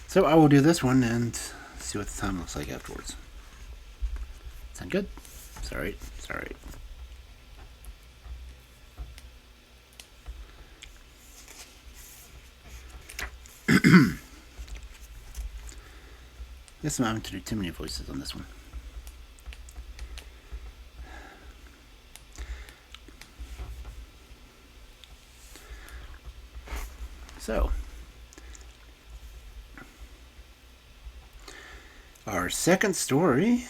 So I will do this one and see what the time looks like afterwards. Sound good? Sorry. Guess I'm having to do too many voices on this one. So, our second story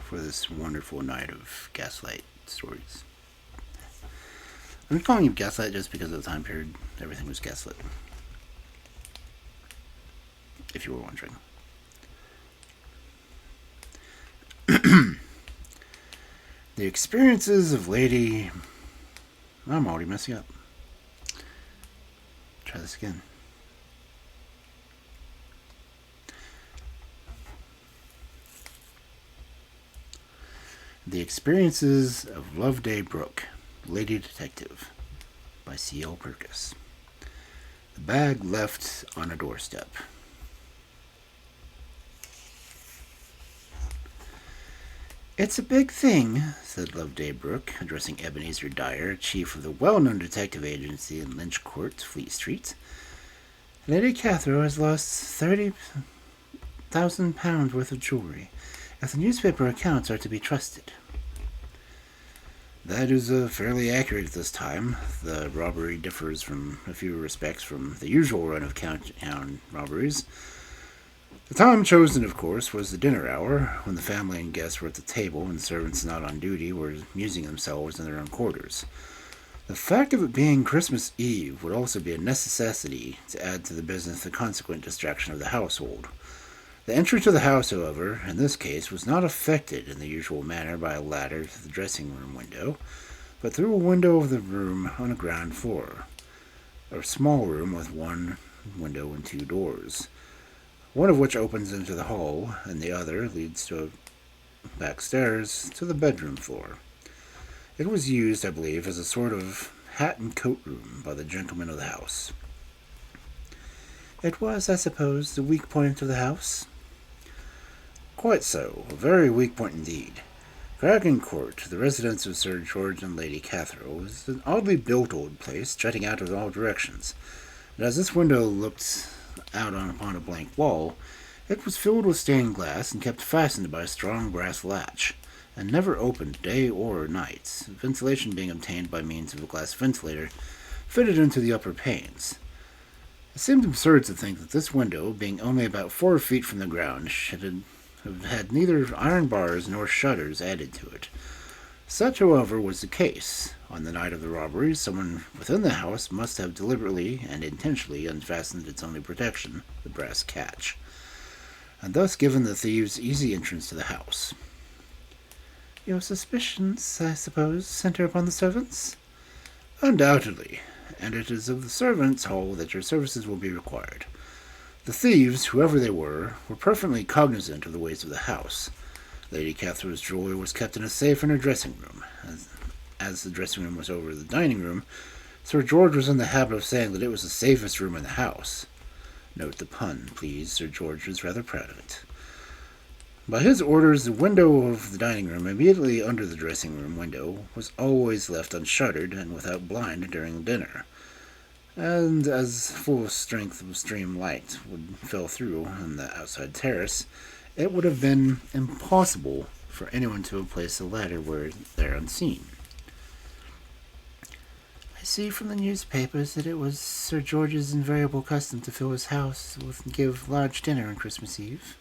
for this wonderful night of Gaslight stories. I'm calling it Gaslight just because of the time period everything was gaslit. If you were wondering. The experiences of Lady... I'm already messing up. Try this again. The Experiences of Loveday Brooke, Lady Detective, by C.L. Pirkis. The bag left on a doorstep. It's a big thing, said Loveday Brooke, addressing Ebenezer Dyer, chief of the well-known detective agency in Lynch Court, Fleet Street. Lady Cathro has lost £30,000 worth of jewelry, if the newspaper accounts are to be trusted. That is fairly accurate at this time. The robbery differs from a few respects from the usual run of town robberies. The time chosen, of course, was the dinner hour, when the family and guests were at the table and servants not on duty were amusing themselves in their own quarters. The fact of it being Christmas Eve would also be a necessity to add to the business the consequent distraction of the household. The entry to the house, however, in this case, was not effected in the usual manner by a ladder to the dressing room window, but through a window of the room on the ground floor, a small room with one window and two doors, one of which opens into the hall, and the other leads to a back stairs to the bedroom floor. It was used, I believe, as a sort of hat and coat room by the gentleman of the house. It was, I suppose, the weak point of the house? Quite so, a very weak point indeed. Dragon Court, the residence of Sir George and Lady Catherine, was an oddly built old place, jutting out in all directions, and as this window looked out upon a blank wall, it was filled with stained glass and kept fastened by a strong brass latch, and never opened day or night, ventilation being obtained by means of a glass ventilator fitted into the upper panes. It seemed absurd to think that this window, being only about 4 feet from the ground, should have had neither iron bars nor shutters added to it. Such, however, was the case. On the night of the robbery, someone within the house must have deliberately and intentionally unfastened its only protection, the brass catch, and thus given the thieves easy entrance to the house. Your suspicions, I suppose, center upon the servants? Undoubtedly, and it is of the servants' hall that your services will be required. The thieves, whoever they were perfectly cognizant of the ways of the house. Lady Catherine's jewelry was kept in a safe in her dressing room. As the dressing room was over the dining room, Sir George was in the habit of saying that it was the safest room in the house. Note the pun, please. Sir George was rather proud of it. By his orders, the window of the dining room immediately under the dressing room window was always left unshuttered and without blind during dinner, and as full strength of stream light would fill through on the outside terrace, it would have been impossible for anyone to have placed a ladder there unseen. I see from the newspapers that it was Sir George's invariable custom to fill his house with and give large dinner on Christmas Eve.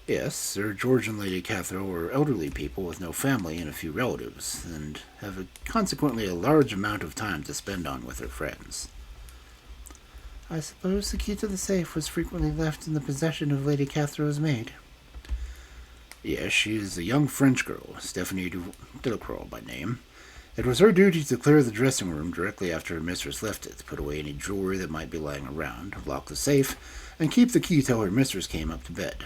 Yes, Sir George and Lady Catherine were elderly people with no family and a few relatives, and have consequently a large amount of time to spend on with their friends. I suppose the key to the safe was frequently left in the possession of Lady Catherine's maid. Yes, she is a young French girl, Stephanie Delacroix by name. It was her duty to clear the dressing room directly after her mistress left it, put away any jewelry that might be lying around, lock the safe, and keep the key till her mistress came up to bed.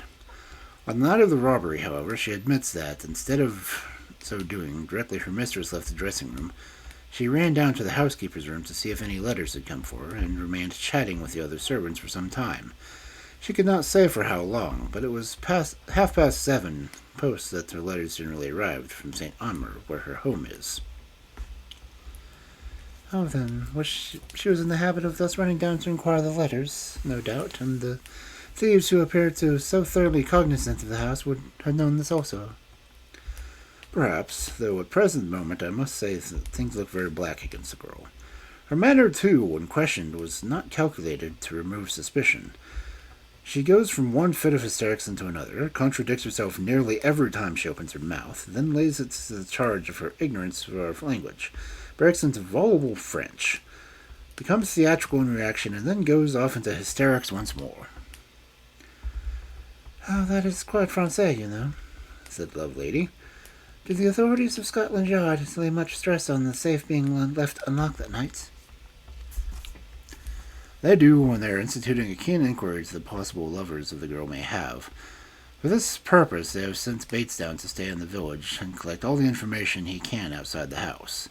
On the night of the robbery, however, she admits that, instead of so doing, directly her mistress left the dressing room, she ran down to the housekeeper's room to see if any letters had come for her, and remained chatting with the other servants for some time. She could not say for how long, but it was 7:30 post that her letters generally arrived from St. Omer, where her home is. Oh, then, she was in the habit of thus running down to inquire the letters, no doubt, and the thieves who appeared to so thoroughly cognizant of the house would have known this also. Perhaps, though at present moment I must say that things look very black against the girl. Her manner, too, when questioned, was not calculated to remove suspicion. She goes from one fit of hysterics into another, contradicts herself nearly every time she opens her mouth, then lays it to the charge of her ignorance of our language, breaks into voluble French, becomes theatrical in reaction, and then goes off into hysterics once more. Oh, that is quite Francais, you know, said Loveday. Do the authorities of Scotland Yard lay much stress on the safe being left unlocked that night? They do when they are instituting a keen inquiry to the possible lovers of the girl may have. For this purpose they have sent Bates down to stay in the village and collect all the information he can outside the house.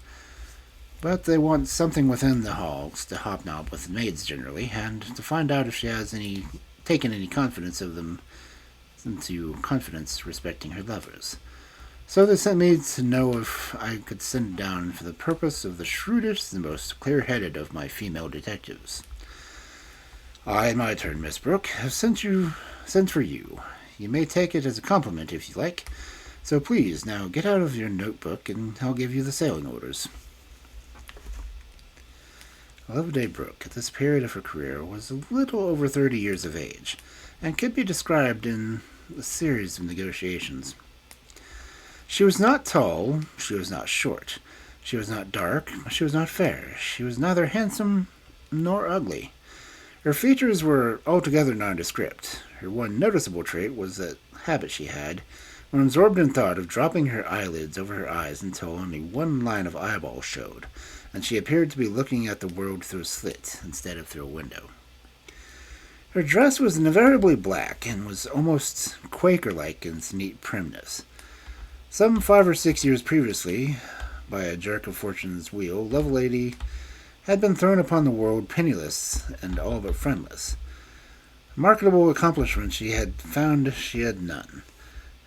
But they want something within the halls to hobnob with the maids generally, and to find out if she has taken any confidence of them into confidence respecting her lovers. So they sent me to know if I could send down for the purpose of the shrewdest and most clear-headed of my female detectives. I, in my turn, Miss Brooke, have sent for you. You may take it as a compliment if you like. So please, now get out of your notebook and I'll give you the sailing orders. Loveday Brooke, at this period of her career, was a little over 30 years of age, and could be described in a series of negotiations. She was not tall, she was not short. She was not dark, she was not fair. She was neither handsome nor ugly. Her features were altogether nondescript. Her one noticeable trait was that habit she had, when absorbed in thought, of dropping her eyelids over her eyes until only one line of eyeball showed, and she appeared to be looking at the world through a slit instead of through a window. Her dress was invariably black, and was almost Quaker-like in its neat primness. Some 5 or 6 years previously, by a jerk of fortune's wheel, Loveday had been thrown upon the world penniless and all but friendless. Marketable accomplishments she had found she had none.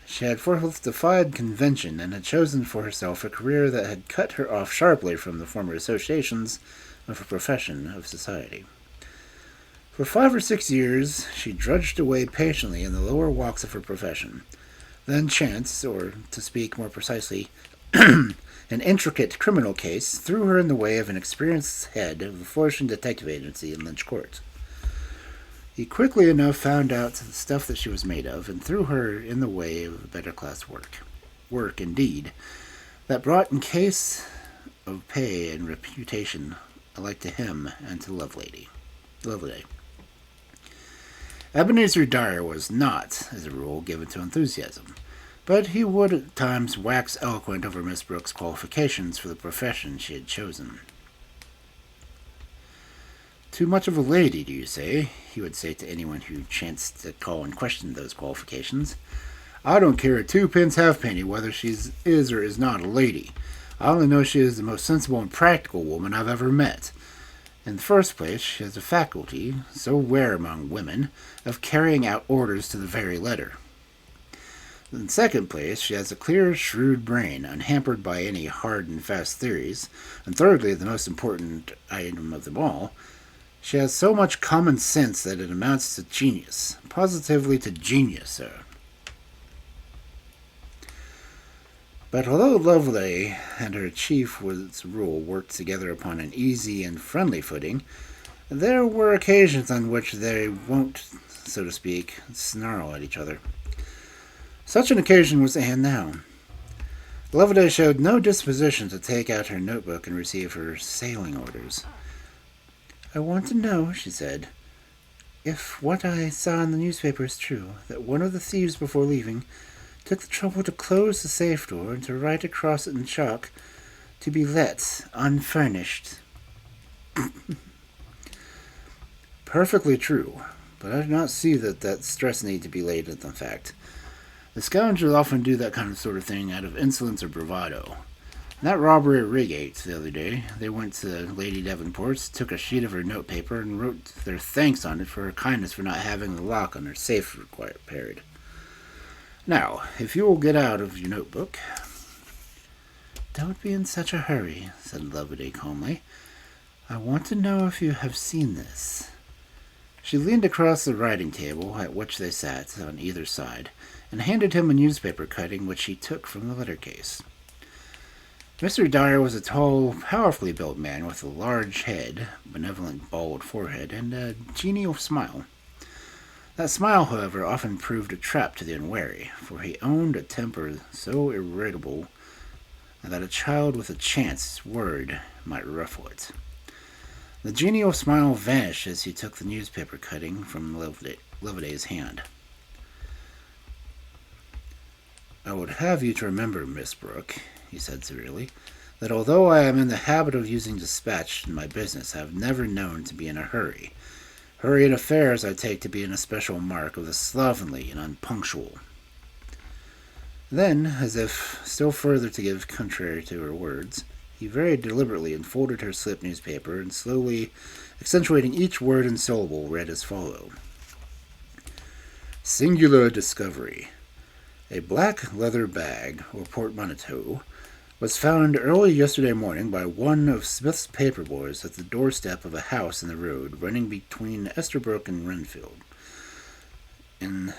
She had forthwith defied convention and had chosen for herself a career that had cut her off sharply from the former associations of her profession of society. For 5 or 6 years she drudged away patiently in the lower walks of her profession. Then chance, or to speak more precisely, an intricate criminal case, threw her in the way of an experienced head of a flourishing detective agency in Lynch Court. He quickly enough found out the stuff that she was made of, and threw her in the way of better class work. Work, indeed, that brought in case of pay and reputation alike to him and to Loveday. Ebenezer Dyer was not, as a rule, given to enthusiasm, but he would at times wax eloquent over Miss Brooke's qualifications for the profession she had chosen. "Too much of a lady, do you say?" he would say to anyone who chanced to call and question those qualifications. "I don't care a twopence halfpenny whether she is or is not a lady. I only know she is the most sensible and practical woman I've ever met. In the first place, she has a faculty, so rare among women, of carrying out orders to the very letter. In the second place, she has a clear, shrewd brain, unhampered by any hard and fast theories. And thirdly, the most important item of them all, she has so much common sense that it amounts to genius. Positively to genius, sir." But although Loveday and her chief, as a rule, worked together upon an easy and friendly footing, there were occasions on which they won't, so to speak, snarl at each other. Such an occasion was at hand now. Loveday showed no disposition to take out her notebook and receive her sailing orders. "I want to know," she said, "if what I saw in the newspaper is true, that one of the thieves before leaving took the trouble to close the safe door and to write across it in chalk, 'To be let, unfurnished.'" "Perfectly true, but I do not see that stress need to be laid on the fact. The scoundrels often do that kind of sort of thing out of insolence or bravado. In that robbery at Reigate the other day, they went to Lady Devonport's, took a sheet of her notepaper, and wrote their thanks on it for her kindness for not having the lock on her safe repaired. Now, if you will get out of your notebook—" "Don't be in such a hurry," said Loveday calmly. "I want to know if you have seen this." She leaned across the writing table at which they sat on either side, and handed him a newspaper cutting which he took from the letter case. Mr. Dyer was a tall, powerfully built man with a large head, benevolent bald forehead, and a genial smile. That smile, however, often proved a trap to the unwary, for he owned a temper so irritable that a child with a chance word might ruffle it. The genial smile vanished as he took the newspaper cutting from Loveday's hand. "I would have you to remember, Miss Brooke," he said severely, "that although I am in the habit of using dispatch in my business, I have never known to be in a hurry. Hurry in affairs I take to be an especial mark of the slovenly and unpunctual." Then, as if still further to give contrary to her words, he very deliberately unfolded her slip newspaper and, slowly accentuating each word and syllable, read as follows: "Singular discovery. A black leather bag, or portmanteau, was found early yesterday morning by one of Smith's paper boys at the doorstep of a house in the road running between Esterbrook and Renfield. And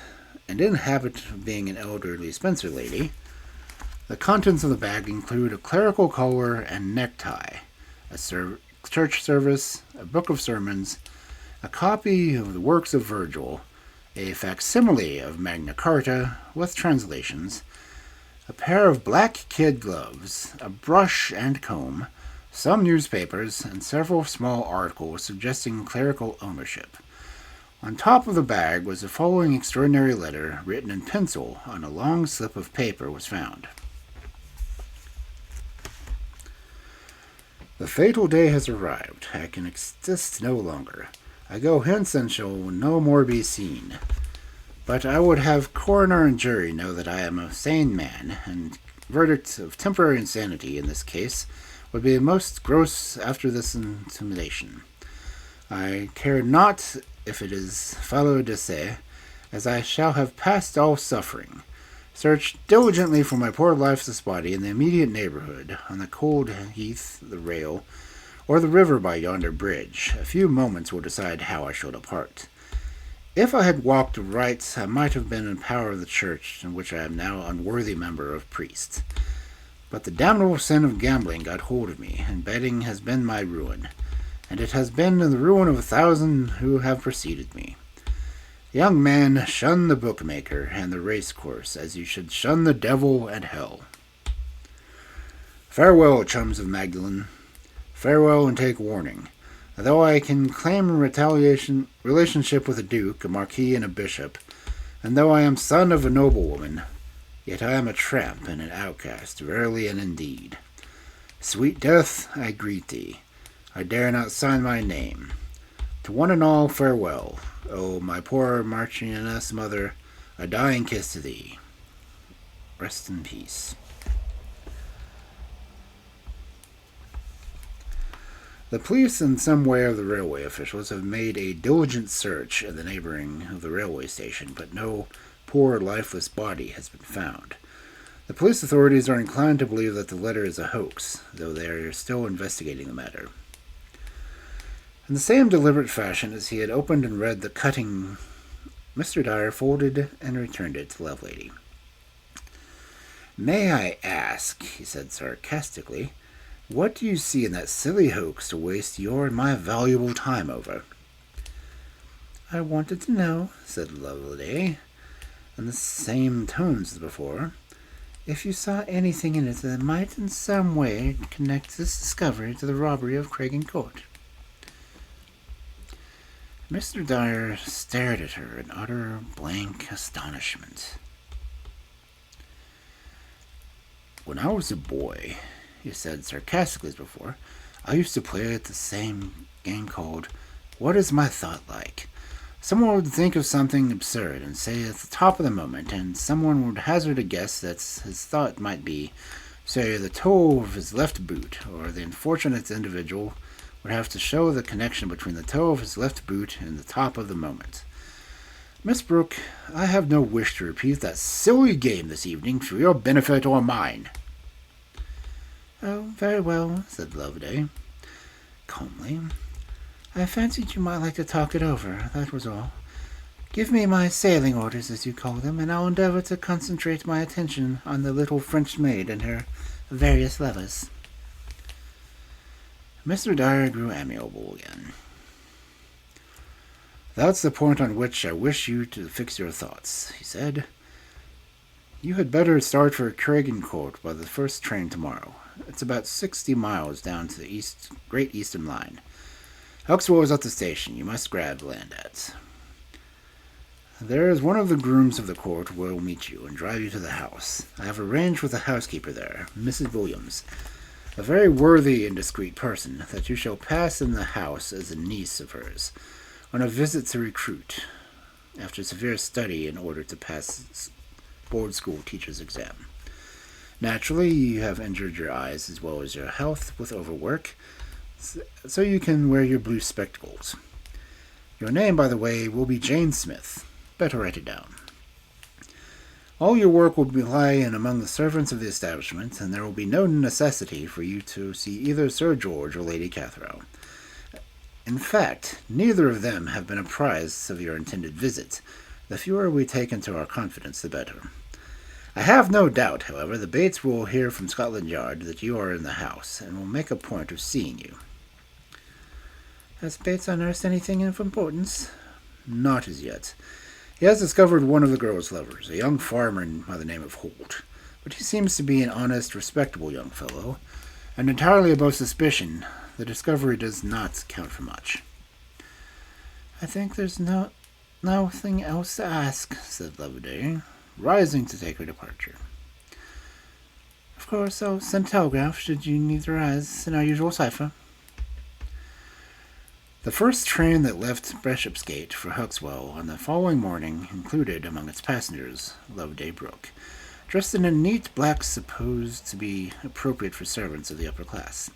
in habit of being an elderly Spencer lady, the contents of the bag include a clerical collar and necktie, a church service, a book of sermons, a copy of the works of Virgil, a facsimile of Magna Carta with translations, a pair of black kid gloves, a brush and comb, some newspapers, and several small articles suggesting clerical ownership. On top of the bag was the following extraordinary letter, written in pencil on a long slip of paper, was found. The fatal day has arrived. I can exist no longer. I go hence and shall no more be seen. But I would have coroner and jury know that I am a sane man, and verdict of temporary insanity in this case would be most gross after this intimidation. I care not if it is fallo de se, as I shall have passed all suffering. Search diligently for my poor lifeless body in the immediate neighborhood, on the cold heath, the rail, or the river by yonder bridge. A few moments will decide how I shall depart. If I had walked right, I might have been in power of the church, in which I am now unworthy member of priest. But the damnable sin of gambling got hold of me, and betting has been my ruin, and it has been the ruin of 1,000 who have preceded me. Young man, shun the bookmaker and the race-course, as you should shun the devil and hell. Farewell, chums of Magdalen. Farewell, and take warning. Though I can claim a relationship with a duke, a marquis, and a bishop, and though I am son of a noblewoman, yet I am a tramp and an outcast, verily and indeed. Sweet death, I greet thee. I dare not sign my name. To one and all, farewell. O my poor Marchioness mother, a dying kiss to thee. Rest in peace. The police and some way of the railway officials have made a diligent search in the neighboring of the railway station, but no poor lifeless body has been found. The police authorities are inclined to believe that the letter is a hoax, though they are still investigating the matter. In the same deliberate fashion as he had opened and read the cutting, Mr. Dyer folded and returned it to Loveday. "May I ask," he said sarcastically, "what do you see in that silly hoax to waste your and my valuable time over?" "I wanted to know," said Loveday, in the same tones as before, "if you saw anything in it that might in some way connect this discovery to the robbery of Craig Court." Mr. Dyer stared at her in utter blank astonishment. "When I was a boy," he said sarcastically as before, "I used to play at the same game called What Is My Thought Like? Someone would think of something absurd and say at the top of the moment, and someone would hazard a guess that his thought might be, say, the toe of his left boot, or the unfortunate individual would have to show the connection between the toe of his left boot and the top of the moment. Miss Brooke, I have no wish to repeat that silly game this evening for your benefit or mine." "Oh, very well," said Loveday, calmly. "I fancied you might like to talk it over, that was all. Give me my sailing orders, as you call them, and I'll endeavour to concentrate my attention on the little French maid and her various lovers." Mr. Dyer grew amiable again. "That's the point on which I wish you to fix your thoughts," he said. "You had better start for Craig Court by the first train tomorrow. It's about 60 miles down to the Great Eastern Line. Huxwell is at the station. You must grab land at. There is one of the grooms of the court will meet you and drive you to the house. I have arranged with the housekeeper there, Mrs. Williams, a very worthy and discreet person, that you shall pass in the house as a niece of hers, on a visit to recruit, after severe study in order to pass board school teacher's exam. Naturally, you have injured your eyes as well as your health with overwork, so you can wear your blue spectacles. Your name, by the way, will be Jane Smith. Better write it down. All your work will lie in among the servants of the establishment, and there will be no necessity for you to see either Sir George or Lady Cathrow. In fact, neither of them have been apprised of your intended visit. The fewer we take into our confidence, the better. I have no doubt, however, the Bates will hear from Scotland Yard that you are in the house, and will make a point of seeing you." "Has Bates unearthed anything of importance?" "Not as yet. He has discovered one of the girl's lovers, a young farmer by the name of Holt. but he seems to be an honest, respectable young fellow, and entirely above suspicion. The discovery does not count for much. I think there's nothing else to ask, said Loveday, rising to take her departure. Of course, I'll send a telegraph should you need to rise in our usual cipher. The first train that left Bishopsgate for Huxwell on the following morning included among its passengers Loveday Brooke, dressed in a neat black supposed to be appropriate for servants of the upper class.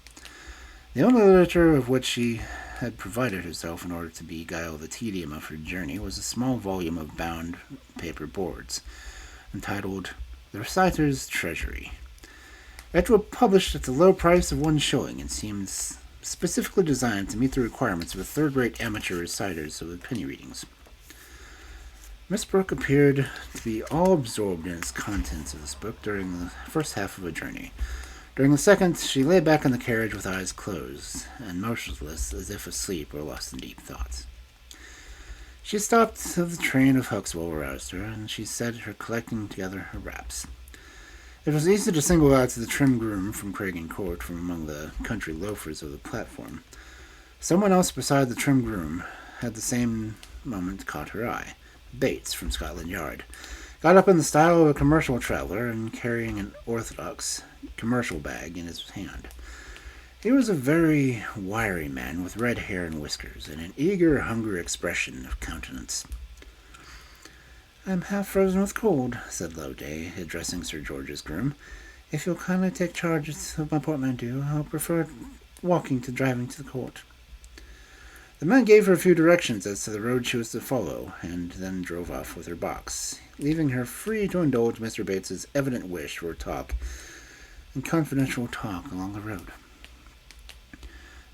The only literature of which she had provided herself in order to beguile the tedium of her journey was a small volume of bound paper boards, entitled The Reciter's Treasury. It was published at the low price of 1 shilling and seemed specifically designed to meet the requirements of the third-rate amateur reciters of the penny readings. Miss Brooke appeared to be all absorbed in its contents of this book during the first half of her journey. During the second, she lay back in the carriage with eyes closed and motionless as if asleep or lost in deep thoughts. She stopped as the train of Huxwell aroused her, and she set her collecting together her wraps. It was easy to single out the trim groom from Craigen Court from among the country loafers of the platform. Someone else beside the trim groom had the same moment caught her eye. Bates, from Scotland Yard, got up in the style of a commercial traveller and carrying an orthodox commercial bag in his hand. He was a very wiry man with red hair and whiskers, and an eager, hungry expression of countenance. I'm half frozen with cold, said Loveday, addressing Sir George's groom. If you'll kindly take charge of my portmanteau, I'll prefer walking to driving to the court. The man gave her a few directions as to the road she was to follow, and then drove off with her box, leaving her free to indulge Mr. Bates's evident wish for talk and confidential talk along the road.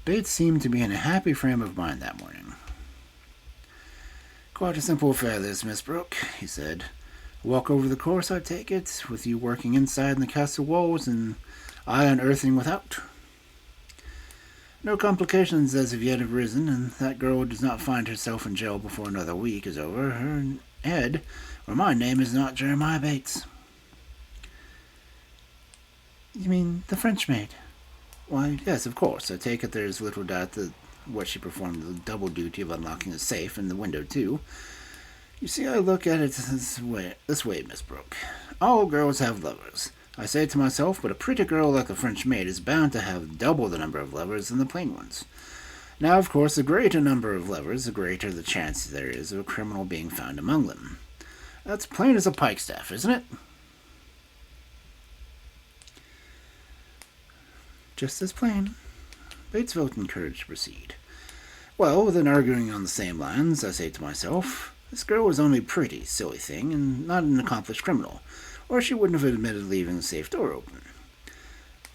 Bates seemed to be in a happy frame of mind that morning. Quite a simple affair, this, Miss Brooke, he said. Walk over the course, I take it, with you working inside in the castle walls and I unearthing without. No complications as of yet have risen, and that girl does not find herself in jail before another week is over. Her head, or my name is not Jeremiah Bates. You mean the French maid? Why, yes, of course. I take it there's little doubt that what she performed the double duty of unlocking the safe and the window, too. You see, I look at it this way, Miss Brooke. All girls have lovers. I say to myself, but a pretty girl like the French maid is bound to have double the number of lovers than the plain ones. Now, of course, the greater number of lovers, the greater the chance there is of a criminal being found among them. That's plain as a pikestaff, isn't it? Just as plain. Bates felt encouraged to proceed. Well, then, arguing on the same lines, I say to myself, this girl is only a pretty, silly thing, and not an accomplished criminal, or she wouldn't have admitted leaving the safe door open.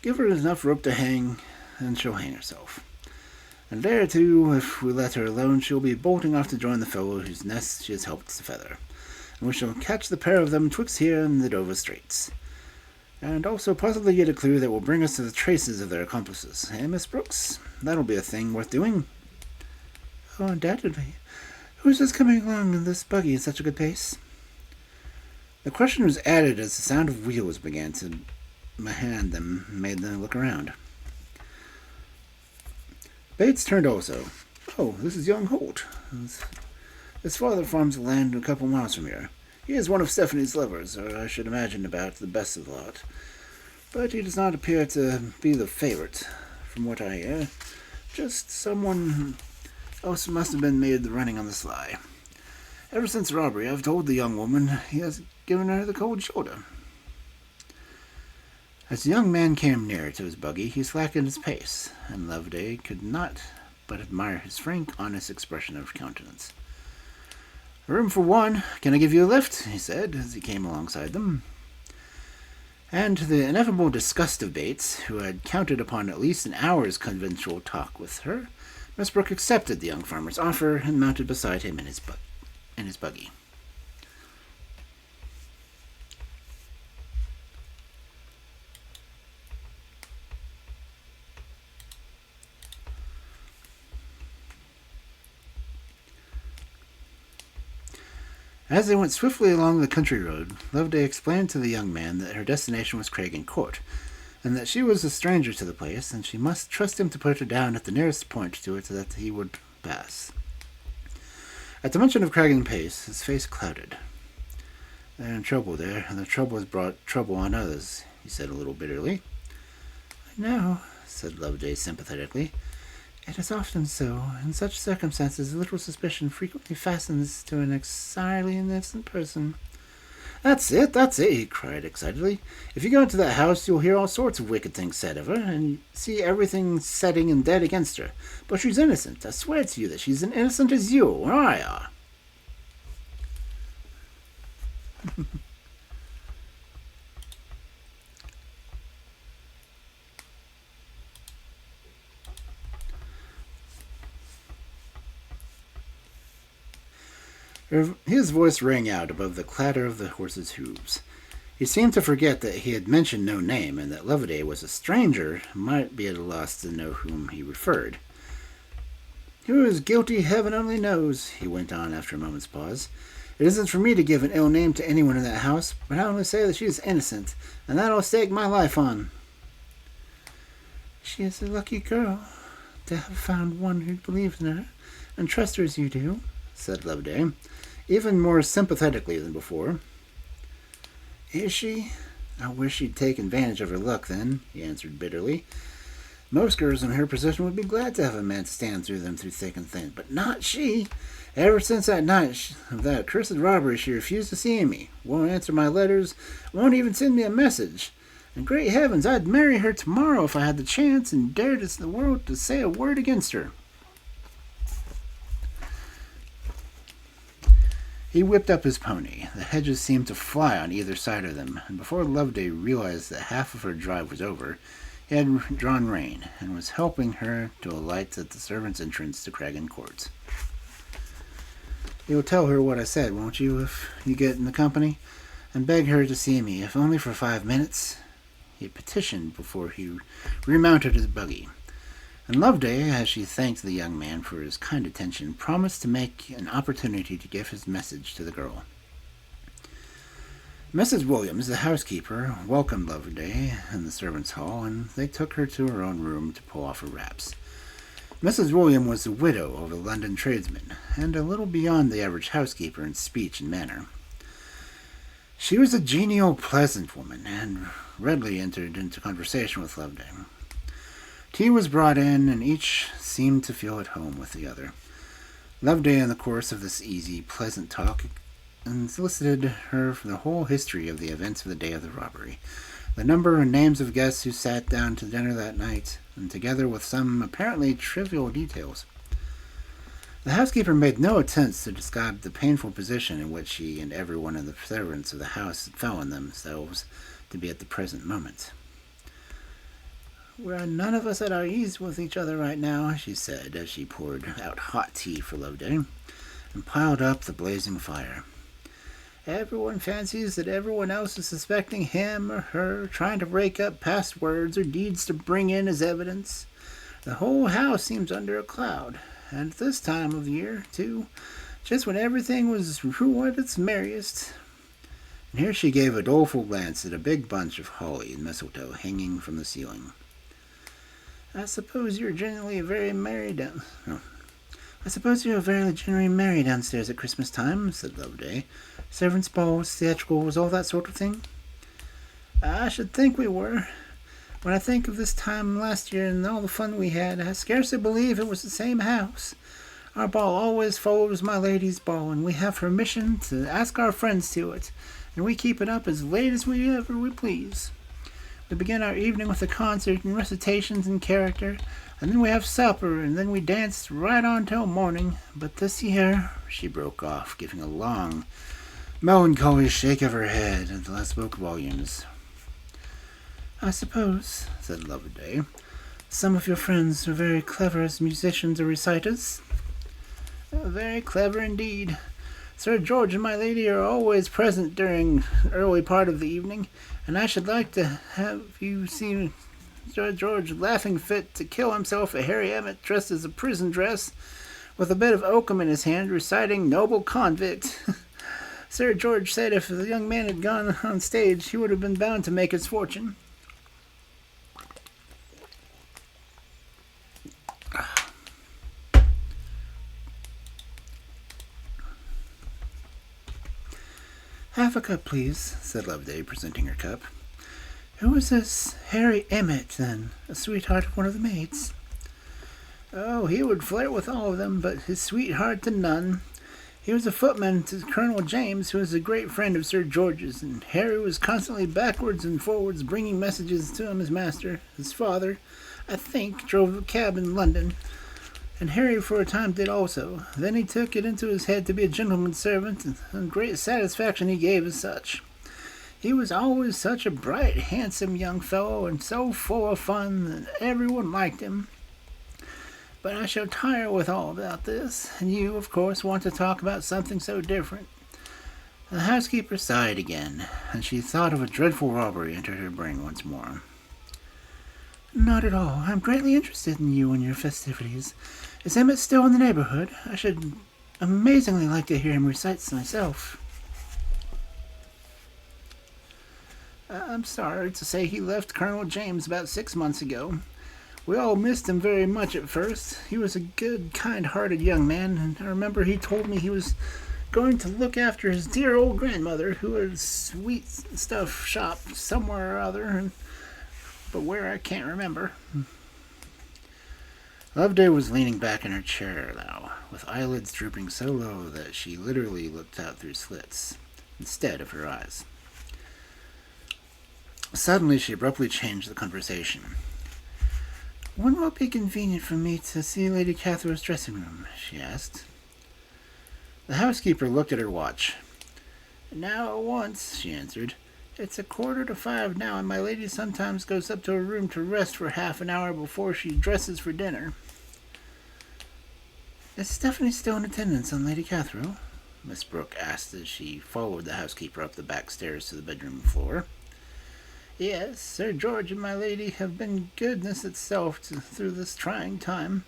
Give her enough rope to hang, and she'll hang herself. And there, too, if we let her alone, she'll be bolting off to join the fellow whose nest she has helped to feather, and we shall catch the pair of them twixt here and the Dover Straits. And also possibly get a clue that will bring us to the traces of their accomplices. Eh, Miss Brooks? That'll be a thing worth doing. Oh, undoubtedly. Who's just coming along in this buggy at such a good pace? The question was added as the sound of wheels began to behind them made them look around. Bates turned also. Oh, this is young Holt. His father farms the land a couple miles from here. He is one of Stephanie's lovers, or I should imagine about the best of the lot. But he does not appear to be the favorite, from what I hear. Just someone else must have been made the running on the sly. Ever since Robbery, I've told the young woman he has given her the cold shoulder. As the young man came nearer to his buggy, he slackened his pace, and Loveday could not but admire his frank, honest expression of countenance. A room for one. Can I give you a lift? He said, as he came alongside them. And to the ineffable disgust of Bates, who had counted upon at least an hour's conventional talk with her, Miss Brooke accepted the young farmer's offer and mounted beside him in his buggy. As they went swiftly along the country road, Loveday explained to the young man that her destination was Cragen Court, and that she was a stranger to the place, and she must trust him to put her down at the nearest point to it that he would pass. At the mention of Cragen Pace, his face clouded. "They're in trouble there, and the trouble has brought trouble on others," he said a little bitterly. "I know," said Loveday sympathetically. "It is often so. In such circumstances, little suspicion frequently fastens to an entirely innocent person." That's it, he cried excitedly. "If you go into that house, you'll hear all sorts of wicked things said of her, and see everything setting and dead against her. But she's innocent. I swear to you that she's as innocent as you or I are." His voice rang out above the clatter of the horses' hooves. He seemed to forget that he had mentioned no name, and that Loveday was a stranger who might be at a loss to know whom he referred. "Who is guilty, heaven only knows," he went on after a moment's pause. "It isn't for me to give an ill name to anyone in that house, but I only say that she is innocent, and that I'll stake my life on." "She is a lucky girl to have found one who believes in her and trusts her as you do," said Loveday, even more sympathetically than before. "Is she? I wish she'd taken advantage of her luck, then," he answered bitterly. "Most girls in her position would be glad to have a man stand through them through thick and thin, but not she. Ever since that night of that accursed robbery, she refused to see me, won't answer my letters, won't even send me a message. And great heavens, I'd marry her tomorrow if I had the chance and dared the world to say a word against her." He whipped up his pony. The hedges seemed to fly on either side of them, and before Loveday realized that half of her drive was over, he had drawn rein, and was helping her to alight at the servants' entrance to Cragen Court. "You'll tell her what I said, won't you, if you get in the company? And beg her to see me, if only for 5 minutes?" he petitioned before he remounted his buggy. And Loveday, as she thanked the young man for his kind attention, promised to make an opportunity to give his message to the girl. Mrs. Williams, the housekeeper, welcomed Loveday in the servants' hall, and they took her to her own room to pull off her wraps. Mrs. Williams was the widow of a London tradesman, and a little beyond the average housekeeper in speech and manner. She was a genial, pleasant woman, and readily entered into conversation with Loveday. Tea was brought in, and each seemed to feel at home with the other. Loveday, in the course of this easy, pleasant talk, solicited her for the whole history of the events of the day of the robbery, the number and names of guests who sat down to dinner that night, and together with some apparently trivial details. The housekeeper made no attempts to describe the painful position in which she and every one of the servants of the house had found themselves to be at the present moment. "We're none of us at our ease with each other right now," she said, as she poured out hot tea for Loveday, and piled up the blazing fire. "Everyone fancies that everyone else is suspecting him or her, trying to rake up past words or deeds to bring in as evidence. The whole house seems under a cloud, and at this time of year, too, just when everything was at its merriest." And here she gave a doleful glance at a big bunch of holly and mistletoe hanging from the ceiling. I suppose you're generally very merry downstairs at Christmas time," said Loveday. "Servants' balls, theatricals, all that sort of thing." "I should think we were. When I think of this time last year and all the fun we had, I scarcely believe it was the same house. Our ball always follows my lady's ball, and we have permission to ask our friends to it, and we keep it up as late as we please. We begin our evening with a concert and recitations in character, and then we have supper, and then we dance right on till morning. But this year," she broke off, giving a long, melancholy shake of her head, and that spoke volumes. "I suppose," said Loveday, "some of your friends are very clever as musicians or reciters?" "Very clever indeed. Sir George and my lady are always present during the early part of the evening, and I should like to have you see Sir George laughing fit to kill himself at Harry Emmett dressed as a prison dress, with a bit of oakum in his hand, reciting 'Noble Convict.' Sir George said if the young man had gone on stage, he would have been bound to make his fortune. Half a cup, please, said Loveday, presenting her cup. Who was this Harry Emmett, then? A sweetheart of one of the maids? Oh, he would flirt with all of them, but his sweetheart to none. He was a footman to Colonel James, who was a great friend of Sir George's, and Harry was constantly backwards and forwards bringing messages to him. His master, his father, I think, drove a cab in London, and Harry for a time did also. Then he took it into his head to be a gentleman's servant, and great satisfaction he gave as such. He was always such a bright, handsome young fellow, and so full of fun that everyone liked him. But I shall tire with all about this, and you, of course, want to talk about something so different. The housekeeper sighed again, and she thought of a dreadful robbery entered her brain once more. Not at all. I'm greatly interested in you and your festivities. Is Emmett still in the neighborhood? I should amazingly like to hear him recite myself. I'm sorry to say he left Colonel James about 6 months ago. We all missed him very much at first. He was a good, kind-hearted young man, and I remember he told me he was going to look after his dear old grandmother, who had a sweet stuff shop somewhere or other, but where I can't remember. Loveday was leaning back in her chair now, with eyelids drooping so low that she literally looked out through slits, instead of her eyes. Suddenly she abruptly changed the conversation. When will it be convenient for me to see Lady Catherine's dressing room? She asked. The housekeeper looked at her watch. Now at once, she answered. It's 4:45 now, and my lady sometimes goes up to her room to rest for half an hour before she dresses for dinner. Is Stephanie still in attendance on Lady Catherine? Miss Brooke asked as she followed the housekeeper up the back stairs to the bedroom floor. Yes, Sir George and my lady have been goodness itself through this trying time.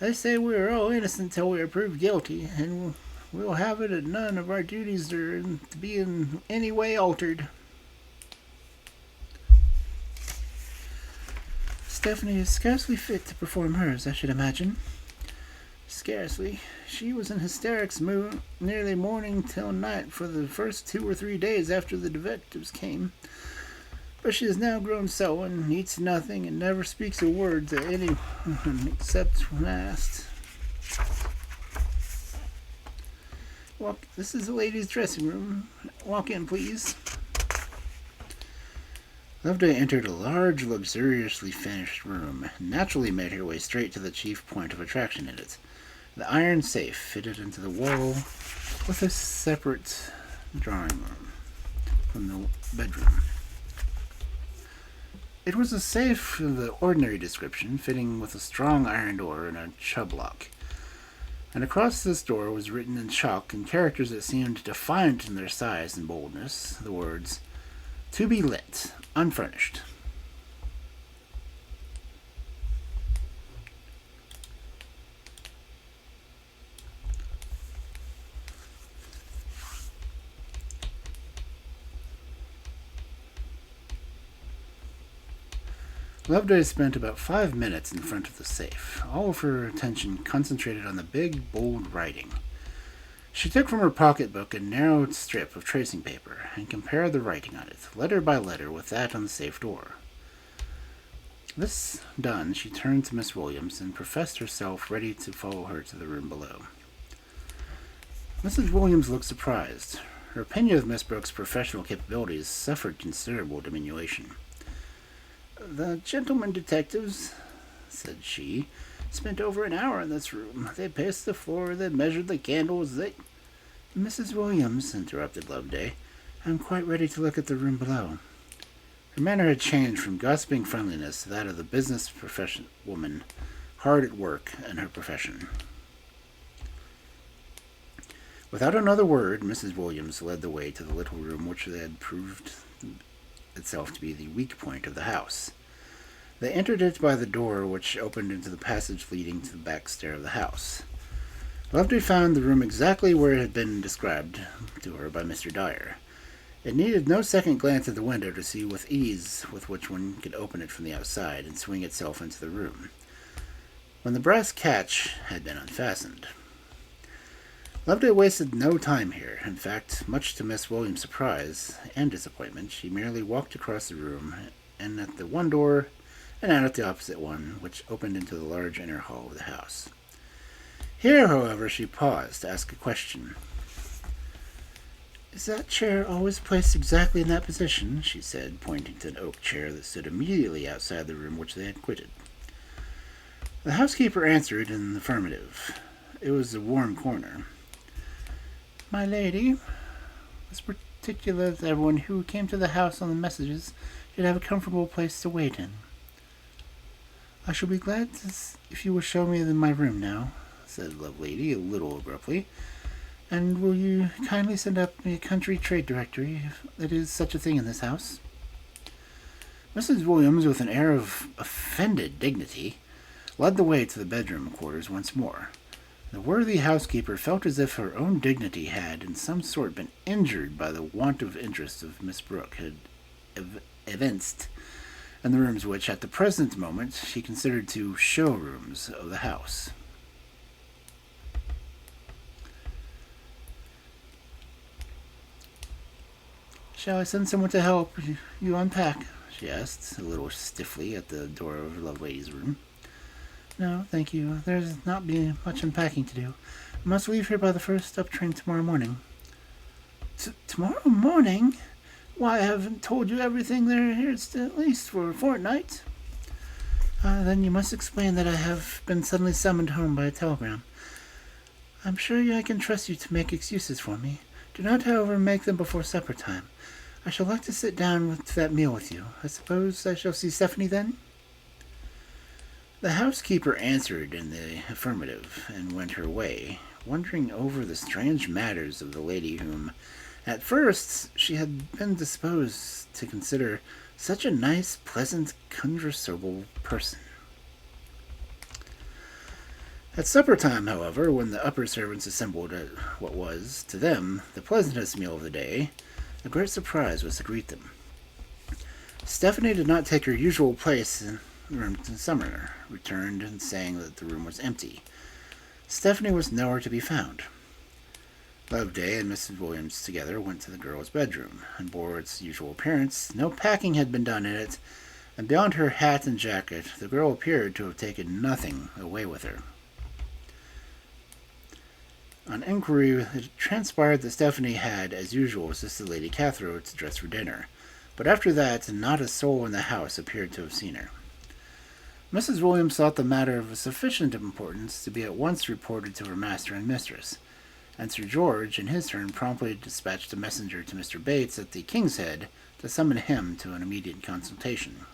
They say we are all innocent till we are proved guilty, and we'll have it that none of our duties are to be in any way altered. Stephanie is scarcely fit to perform hers, I should imagine. Scarcely. She was in hysterics nearly morning till night for the first 2 or 3 days after the detectives came. But she has now grown sullen, eats nothing, and never speaks a word to anyone except when asked. This is the ladies' dressing room. Walk in, please. Loveday entered a large, luxuriously finished room, and naturally made her way straight to the chief point of attraction in it, the iron safe fitted into the wall with a separate drawing room from the bedroom. It was a safe of the ordinary description, fitting with a strong iron door and a chub lock. And across this door was written in chalk in characters that seemed defiant in their size and boldness the words, "To be let, unfurnished." Loveday spent about 5 minutes in front of the safe, all of her attention concentrated on the big, bold writing. She took from her pocketbook a narrow strip of tracing paper and compared the writing on it, letter by letter, with that on the safe door. This done, she turned to Miss Williams and professed herself ready to follow her to the room below. Mrs. Williams looked surprised. Her opinion of Miss Brooke's professional capabilities suffered considerable diminution. "The gentlemen detectives," said she, "spent over an hour in this room. They paced the floor, they measured the candles, they—" "Mrs. Williams," interrupted Loveday, "I'm quite ready to look at the room below." Her manner had changed from gossiping friendliness to that of the business woman, hard at work in her profession. Without another word, Mrs. Williams led the way to the little room which had proved itself to be the weak point of the house. They entered it by the door which opened into the passage leading to the back stair of the house. Loveday found the room exactly where it had been described to her by Mr. Dyer. It needed no second glance at the window to see with ease with which one could open it from the outside and swing itself into the room, when the brass catch had been unfastened. Loveday wasted no time here. In fact, much to Miss Williams' surprise and disappointment, she merely walked across the room and at the one door and out at the opposite one, which opened into the large inner hall of the house. Here, however, she paused to ask a question. "Is that chair always placed exactly in that position?" she said, pointing to an oak chair that stood immediately outside the room which they had quitted. The housekeeper answered in the affirmative. It was a warm corner. "My lady was particular that everyone who came to the house on the messages should have a comfortable place to wait in. I shall be glad if you will show me my room now," said Lovelady a little abruptly. "And will you kindly send up a country trade directory, if there is such a thing in this house?" Mrs. Williams, with an air of offended dignity, led the way to the bedroom quarters once more. The worthy housekeeper felt as if her own dignity had, in some sort, been injured by the want of interest of Miss Brooke had evinced in the rooms which, at the present moment, she considered to show-rooms of the house. "Shall I send someone to help you unpack?" she asked, a little stiffly, at the door of Lovelady's room. "No, thank you. There's not be much unpacking to do. I must leave here by the first up train tomorrow morning." Tomorrow morning? Why, I haven't told you everything there is at least for a fortnight." Then you must explain that I have been suddenly summoned home by a telegram. I'm sure I can trust you to make excuses for me. Do not, however, make them before supper time. I shall like to sit down to that meal with you. I suppose I shall see Stephanie then?" The housekeeper answered in the affirmative, and went her way, wondering over the strange matters of the lady whom, at first, she had been disposed to consider such a nice, pleasant, conversable person. At supper time, however, when the upper servants assembled at what was, to them, the pleasantest meal of the day, a great surprise was to greet them. Stephanie did not take her usual place in the room to Summer, returned and saying that the room was empty. Stephanie was nowhere to be found. Loveday and Mrs. Williams together went to the girl's bedroom, and bore its usual appearance. No packing had been done in it, and beyond her hat and jacket, the girl appeared to have taken nothing away with her. On inquiry, it transpired that Stephanie had, as usual, assisted Lady Cathro to dress for dinner, but after that, not a soul in the house appeared to have seen her. Mrs. Williams thought the matter of sufficient importance to be at once reported to her master and mistress, and Sir George, in his turn, promptly dispatched a messenger to Mr. Bates at the King's Head to summon him to an immediate consultation.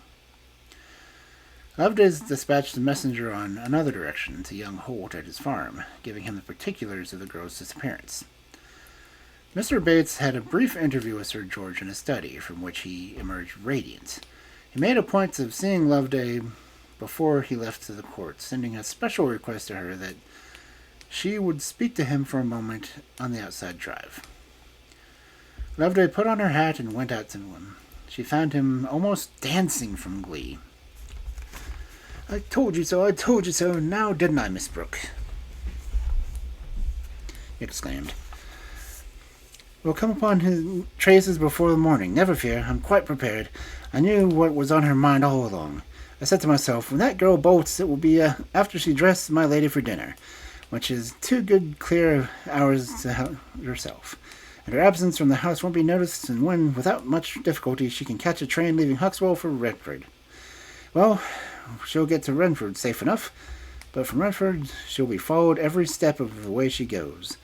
Loveday dispatched a messenger on another direction to young Holt at his farm, giving him the particulars of the girl's disappearance. Mr. Bates had a brief interview with Sir George in his study, from which he emerged radiant. He made a point of seeing Loveday before he left to the court, sending a special request to her that she would speak to him for a moment on the outside drive. Loveday put on her hat and went out to him. She found him almost dancing from glee. I told you so, now didn't I, Miss Brooke?" he exclaimed. "We'll come upon his traces before the morning. Never fear, I'm quite prepared. I knew what was on her mind all along. I said to myself, when that girl bolts, it will be after she dressed my lady for dinner, which is 2 good clear hours to herself, and her absence from the house won't be noticed, and when, without much difficulty, she can catch a train leaving Huxwell for Retford. Well, she'll get to Renford safe enough, but from Renford she'll be followed every step of the way she goes.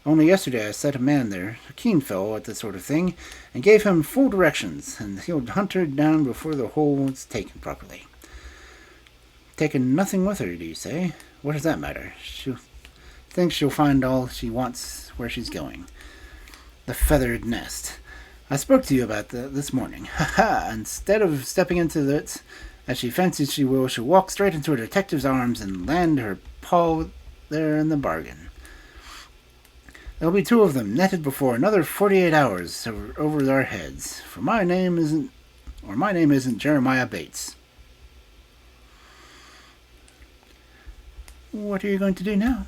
Only yesterday I set a man there, a keen fellow at this sort of thing, and gave him full directions, and he'll hunt her down before the whole is taken properly." "Taken nothing with her, do you say? What does that matter? She thinks she'll find all she wants where she's going. The feathered nest. I spoke to you about that this morning. Ha! Instead of stepping into it, as she fancies she'll walk straight into a detective's arms and land her paw there in the bargain. There'll be 2 of them netted before another 48 hours over our heads. For my name isn't Jeremiah Bates. What are you going to do now?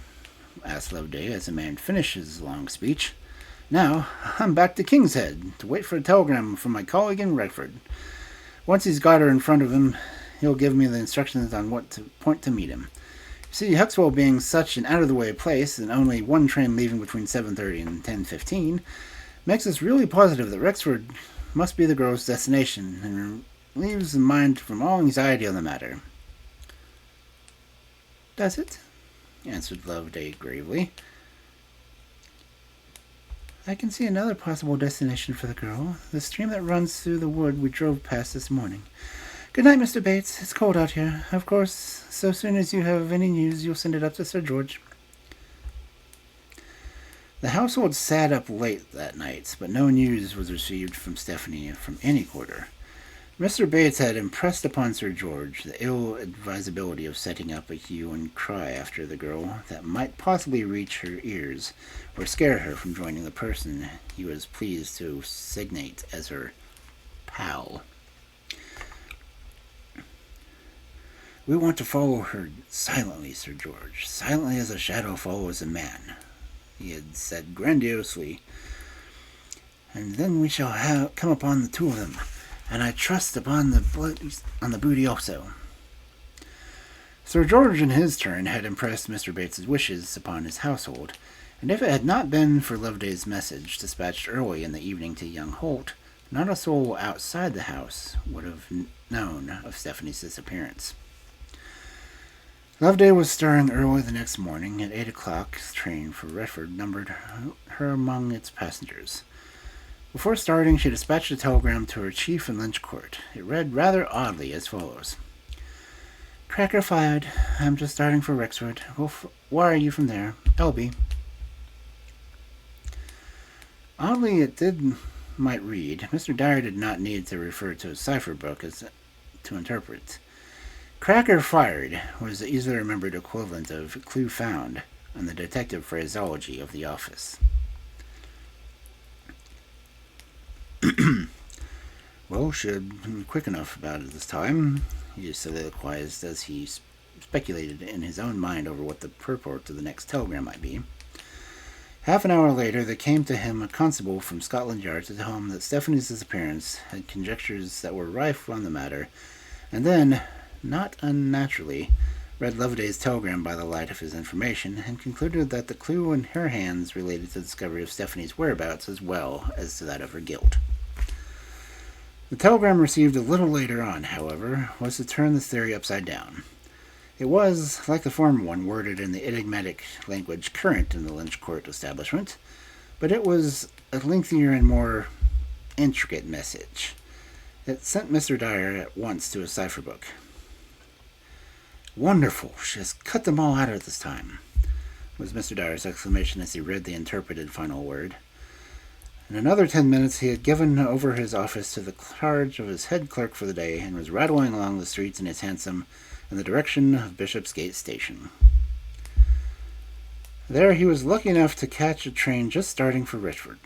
Asked Loveday as the man finished his long speech. Now, I'm back to King's Head to wait for a telegram from my colleague in Redford. Once he's got her in front of him, he'll give me the instructions on what point to meet him. You see, Huxwell being such an out-of-the-way place and only one train leaving between 7:30 and 10:15 makes us really positive that Rexford must be the girl's destination and relieves the mind from all anxiety on the matter. Does it? Answered Loveday gravely. I can see another possible destination for the girl, the stream that runs through the wood we drove past this morning. Good night, Mr. Bates. It's cold out here. Of course, so soon as you have any news, you'll send it up to Sir George. The household sat up late that night, but no news was received from Stephanie from any quarter. Mr. Bates had impressed upon Sir George the ill advisability of setting up a hue and cry after the girl that might possibly reach her ears or scare her from joining the person he was pleased to signate as her pal. We want to follow her silently, Sir George, silently as a shadow follows a man, he had said grandiosely, and then we shall come upon the 2 of them, and I trust upon the booty also. Sir George in his turn had impressed Mr. Bates's wishes upon his household, and if it had not been for Loveday's message dispatched early in the evening to young Holt, not a soul outside the house would have known of Stephanie's disappearance. Loveday was stirring early the next morning. At 8 o'clock, the train for Redford numbered her among its passengers. Before starting, she dispatched a telegram to her chief in Lynch Court. It read rather oddly as follows. Cracker fired. I'm just starting for Rexford. We'll wire you from there. L.B. Oddly, might read. Mr. Dyer did not need to refer to a cipher book to interpret. Cracker fired was the easily remembered equivalent of clue found in the detective phraseology of the office. Well, she had been quick enough about it this time, he soliloquized as he speculated in his own mind over what the purport of the next telegram might be. Half an hour later, there came to him a constable from Scotland Yard to tell him that Stephanie's disappearance had conjectures that were rife on the matter, and then, not unnaturally, read Loveday's telegram by the light of his information, and concluded that the clue in her hands related to the discovery of Stephanie's whereabouts as well as to that of her guilt. The telegram received a little later on, however, was to turn this theory upside down. It was, like the former one, worded in the enigmatic language current in the Lynch Court establishment, but it was a lengthier and more intricate message. It sent Mr. Dyer at once to a cipher book. Wonderful! She has cut them all out at this time, was Mr. Dyer's exclamation as he read the interpreted final word. In another 10 minutes he had given over his office to the charge of his head clerk for the day and was rattling along the streets in his hansom in the direction of Bishopsgate Station. There he was lucky enough to catch a train just starting for Redford.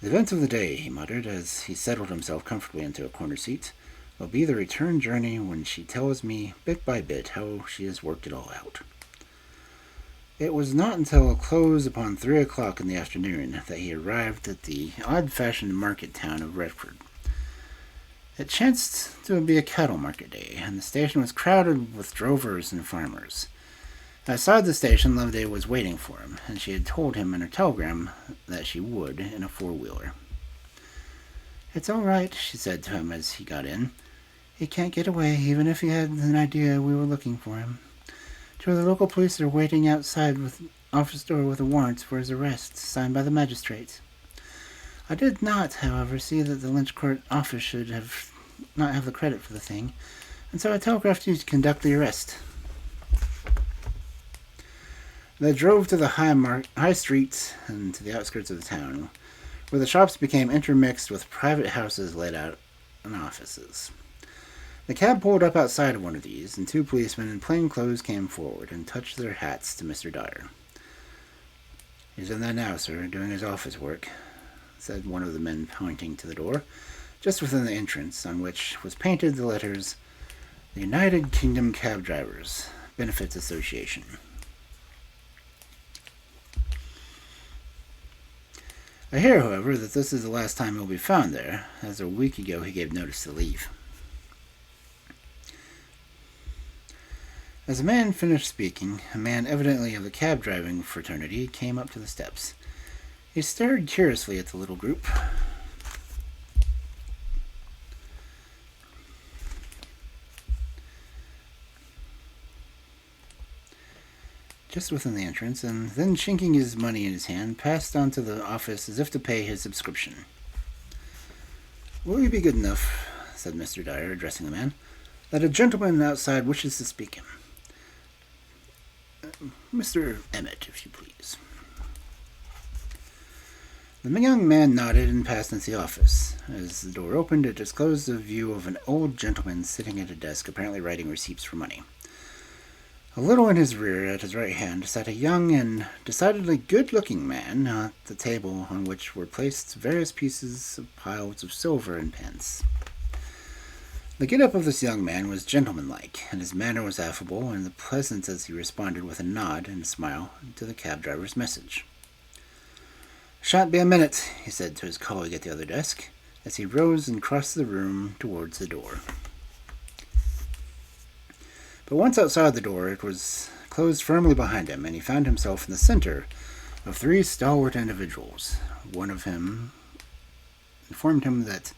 The event of the day, he muttered as he settled himself comfortably into a corner seat, will be the return journey when she tells me bit by bit how she has worked it all out. It was not until a close upon 3 o'clock in the afternoon that he arrived at the odd-fashioned market town of Redford. It chanced to be a cattle market day, and the station was crowded with drovers and farmers. Outside the station, Loveday was waiting for him, and she had told him in her telegram that she would in a four-wheeler. It's all right, she said to him as he got in. He can't get away, even if he had an idea we were looking for him. Two of the local police are waiting outside with office door with a warrant for his arrest, signed by the magistrates. I did not, however, see that the Lynch Court office should not have the credit for the thing, and so I telegraphed you to conduct the arrest. They drove to the high street and to the outskirts of the town, where the shops became intermixed with private houses let out in offices. The cab pulled up outside of one of these, and two policemen in plain clothes came forward and touched their hats to Mr. Dyer. He's in there now, sir, doing his office work, said one of the men, pointing to the door, just within the entrance, on which was painted the letters, The United Kingdom Cab Drivers Benefits Association. I hear, however, that this is the last time he'll be found there, as a week ago he gave notice to leave. As the man finished speaking, a man evidently of the cab driving fraternity came up to the steps. He stared curiously at the little group. Just within the entrance, and then chinking his money in his hand, passed on to the office as if to pay his subscription. "Will you be good enough," said Mr. Dyer, addressing the man, "that a gentleman outside wishes to speak him. Mr. Emmett, if you please." The young man nodded and passed into the office. As the door opened, it disclosed a view of an old gentleman sitting at a desk, apparently writing receipts for money. A little in his rear, at his right hand, sat a young and decidedly good-looking man at the table on which were placed various pieces of piles of silver and pence. The get-up of this young man was gentlemanlike, and his manner was affable and pleasant as he responded with a nod and a smile to the cab driver's message. "Shan't be a minute," he said to his colleague at the other desk, as he rose and crossed the room towards the door. But once outside the door, it was closed firmly behind him, and he found himself in the center of three stalwart individuals. One of them informed him that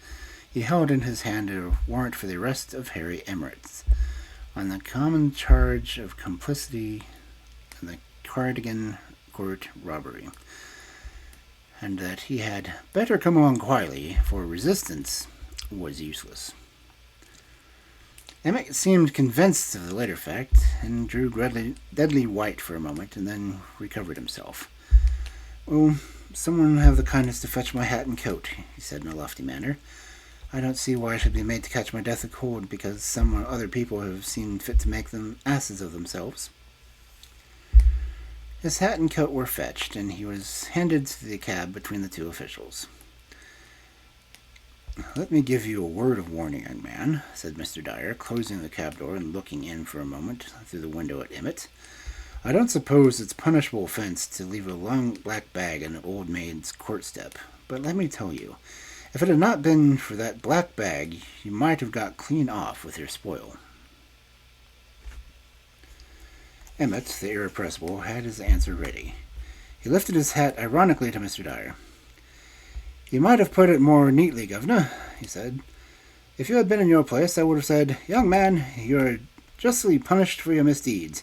he held in his hand a warrant for the arrest of Harry Emmett on the common charge of complicity in the Cardigan Court robbery, and that he had better come along quietly, for resistance was useless. Emmett seemed convinced of the latter fact, and grew deadly white for a moment, and then recovered himself. "Oh, someone have the kindness to fetch my hat and coat," he said in a lofty manner. "I don't see why I should be made to catch my death of cold because some other people have seen fit to make them asses of themselves." His hat and coat were fetched, and he was handed to the cab between the two officials. "Let me give you a word of warning, young man," said Mr. Dyer, closing the cab door and looking in for a moment through the window at Emmett. "I don't suppose it's punishable offense to leave a long black bag on an old maid's court step, but let me tell you, if it had not been for that black bag, you might have got clean off with your spoil." Emmett, the irrepressible, had his answer ready. He lifted his hat ironically to Mr. Dyer. "You might have put it more neatly, Governor," he said. "If you had been in your place, I would have said, 'Young man, you are justly punished for your misdeeds.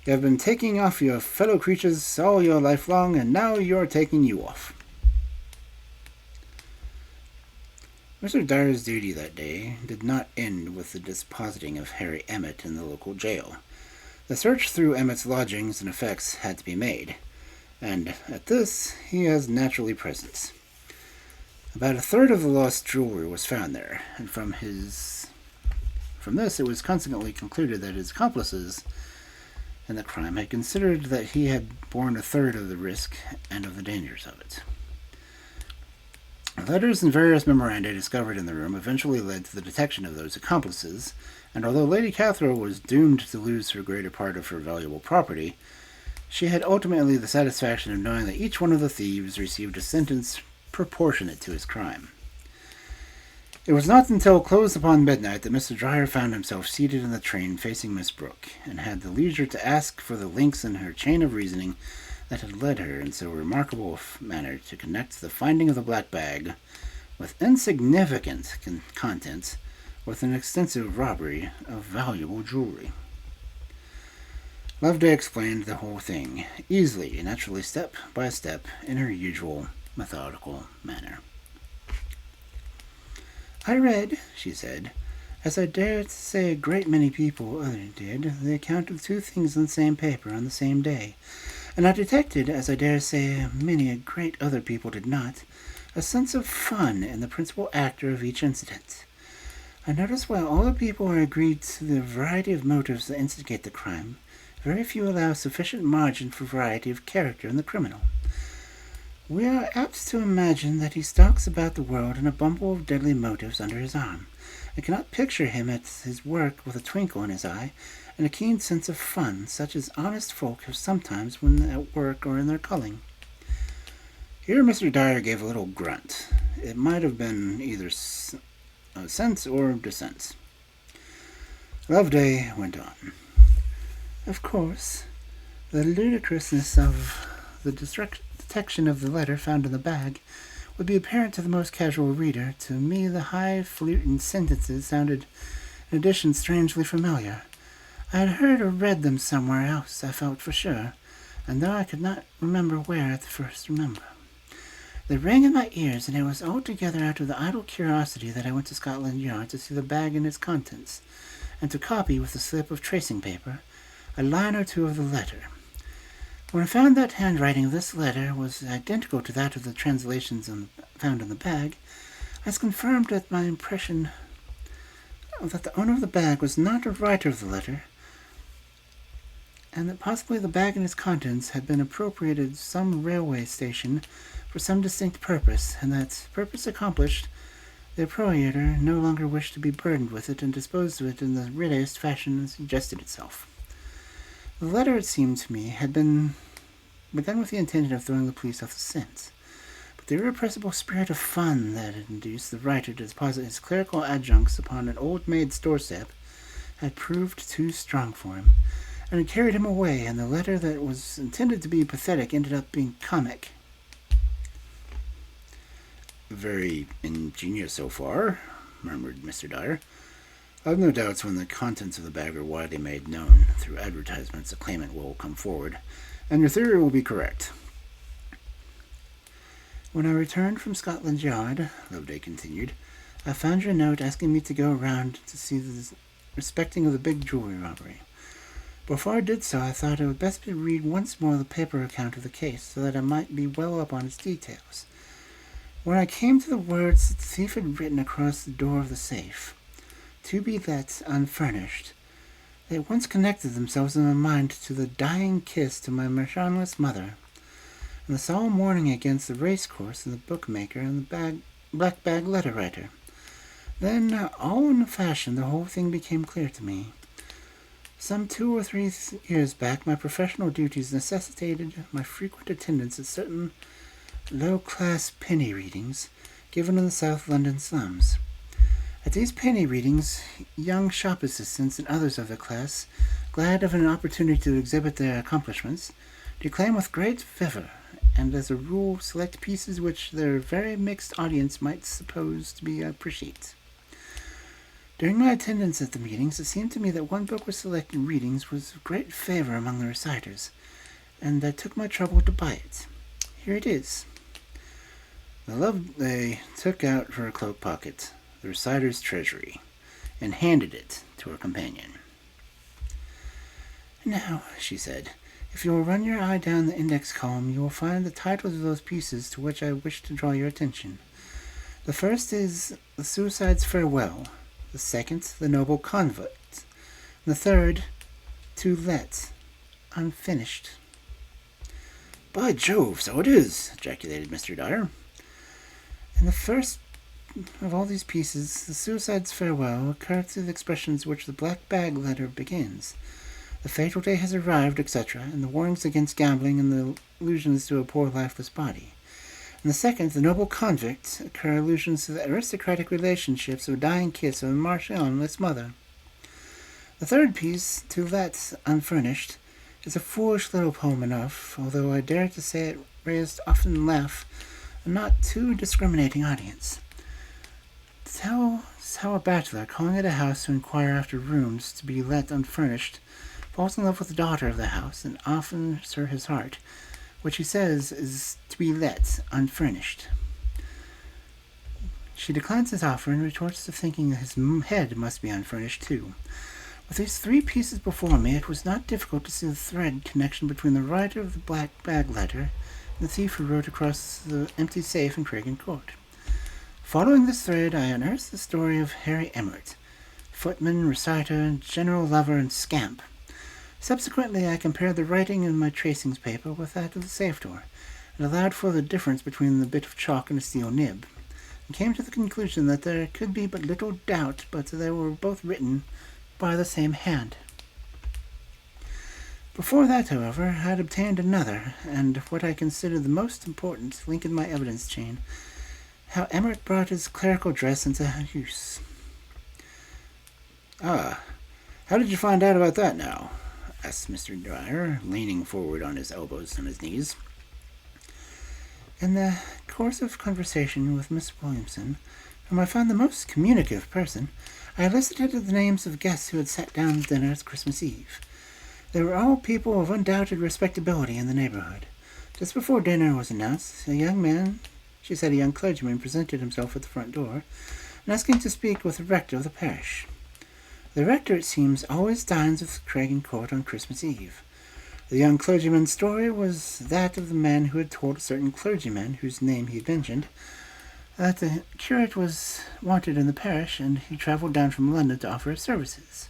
You have been taking off your fellow creatures all your life long, and now you are taking you off.'" Mr. Dyer's duty that day did not end with the depositing of Harry Emmett in the local jail. The search through Emmett's lodgings and effects had to be made, and at this he was naturally present. About a third of the lost jewelry was found there, and from this it was consequently concluded that his accomplices in the crime had considered that he had borne a third of the risk and of the dangers of it. Letters and various memoranda discovered in the room eventually led to the detection of those accomplices, and although Lady Cathro was doomed to lose her greater part of her valuable property, she had ultimately the satisfaction of knowing that each one of the thieves received a sentence proportionate to his crime. It was not until close upon midnight that Mr. Dyer found himself seated in the train facing Miss Brooke, and had the leisure to ask for the links in her chain of reasoning that had led her in so remarkable a manner to connect the finding of the black bag with insignificant contents with an extensive robbery of valuable jewelry. Loveday explained the whole thing, easily and naturally, step by step, in her usual methodical manner. "I read," she said, "as I dare to say a great many people others did, the account of two things on the same paper on the same day, and I detected, as I dare say many a great other people did not, a sense of fun in the principal actor of each incident. I notice while all the people are agreed to the variety of motives that instigate the crime, very few allow sufficient margin for variety of character in the criminal. We are apt to imagine that he stalks about the world in a bundle of deadly motives under his arm. I cannot picture him at his work with a twinkle in his eye and a keen sense of fun, such as honest folk have sometimes when at work or in their culling. Here Mr. Dyer gave a little grunt. It might have been either sense or dissent. Loveday went on. Of course, the ludicrousness of the detection of the letter found in the bag would be apparent to the most casual reader. To me, the high-falutin sentences sounded, in addition, strangely familiar. I had heard or read them somewhere else, I felt for sure, and though I could not remember where at the first remember. They rang in my ears, and it was altogether out of the idle curiosity that I went to Scotland Yard to see the bag and its contents, and to copy, with a slip of tracing paper, a line or two of the letter. When I found that handwriting of this letter was identical to that of the translations found in the bag, I was confirmed that my impression that the owner of the bag was not a writer of the letter, and that possibly the bag and its contents had been appropriated to some railway station for some distinct purpose, and that, purpose accomplished, the appropriator no longer wished to be burdened with it and disposed of it in the readiest fashion that suggested itself. The letter, it seemed to me, had been begun with the intention of throwing the police off the scent, but the irrepressible spirit of fun that had induced the writer to deposit his clerical adjuncts upon an old-maid store-step had proved too strong for him, and had carried him away, and the letter that was intended to be pathetic ended up being comic. Very ingenious so far, murmured Mr. Dyer. I've no doubts when the contents of the bag are widely made known through advertisements, a claimant will come forward, and your theory will be correct. When I returned from Scotland Yard, Loveday continued, I found your note asking me to go around to see the respecting of the big jewelry robbery. Before I did so, I thought it would best be read once more the paper account of the case, so that I might be well up on its details. When I came to the words that the thief had written across the door of the safe, "To be let unfurnished," they at once connected themselves in my mind to the dying kiss to my motionless mother, and the solemn warning against the racecourse and the bookmaker and the black bag letter writer. Then, all in a fashion, the whole thing became clear to me. Some 2 or 3 years back, my professional duties necessitated my frequent attendance at certain low-class penny readings given in the South London slums. At these penny readings, young shop assistants and others of the class, glad of an opportunity to exhibit their accomplishments, declaim with great fervor, and as a rule select pieces which their very mixed audience might suppose to be appreciate. During my attendance at the meetings, it seemed to me that one book was selected in readings was of great favor among the reciters, and I took my trouble to buy it. Here it is. The Loveday took out her cloak pocket the reciter's treasury, and handed it to her companion. "Now," she said, "if you will run your eye down the index column, you will find the titles of those pieces to which I wish to draw your attention. The first is The Suicide's Farewell, the second, The Noble Convict, and the third, To Let, Unfinished." "By Jove, so it is!" ejaculated Mr. Dyer. "In the first of all these pieces, The Suicide's Farewell, occur to the expressions which the black bag letter begins. The fatal day has arrived, etc., and the warnings against gambling and the allusions to a poor lifeless body. In the second, The Noble Convict, occur allusions to the aristocratic relationships of a dying kiss of a motionless mother. The third piece, To Let, Unfurnished, is a foolish little poem enough, although I dare to say it raised often laugh a not too discriminating audience. Tell how a bachelor, calling at a house to inquire after rooms to be let unfurnished, falls in love with the daughter of the house and offers her his heart, which he says is to be let unfurnished. She declines his offer and retorts to thinking that his head must be unfurnished too. With these 3 pieces before me, it was not difficult to see the thread connection between the writer of the black bag letter and the thief who wrote across the empty safe in Craigen Court. Following this thread, I unearthed the story of Harry Emmert, footman, reciter, general lover, and scamp. Subsequently, I compared the writing in my tracings paper with that of the safe door, and allowed for the difference between the bit of chalk and a steel nib, and came to the conclusion that there could be but little doubt but that they were both written by the same hand. Before that, however, I had obtained another, and what I consider the most important link in my evidence chain, how Emmert brought his clerical dress into use. "Ah, how did you find out about that now?" asked Mr. Dyer, leaning forward on his elbows and his knees. "In the course of conversation with Miss Williamson, whom I found the most communicative person, I elicited the names of guests who had sat down to dinner at Christmas Eve. They were all people of undoubted respectability in the neighborhood. Just before dinner was announced, a young man, she said a young clergyman, presented himself at the front door, and asking to speak with the rector of the parish. The rector, it seems, always dines with Craig and Court on Christmas Eve. The young clergyman's story was that of the man who had told a certain clergyman, whose name he had mentioned, that the curate was wanted in the parish, and he travelled down from London to offer his services.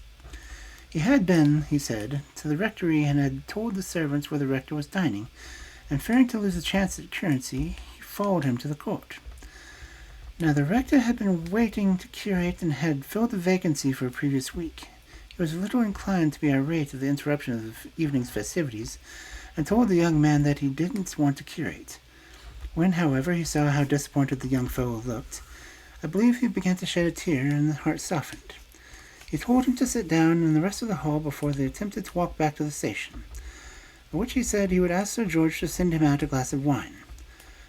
He had been, he said, to the rectory and had told the servants where the rector was dining, and fearing to lose a chance at curacy, he followed him to the court. Now the rector had been waiting to curate and had filled the vacancy for a previous week. He was a little inclined to be irate at the interruption of the evening's festivities, and told the young man that he didn't want to curate. When, however, he saw how disappointed the young fellow looked, I believe he began to shed a tear, and the heart softened. He told him to sit down in the rest of the hall before they attempted to walk back to the station, at which he said he would ask Sir George to send him out a glass of wine.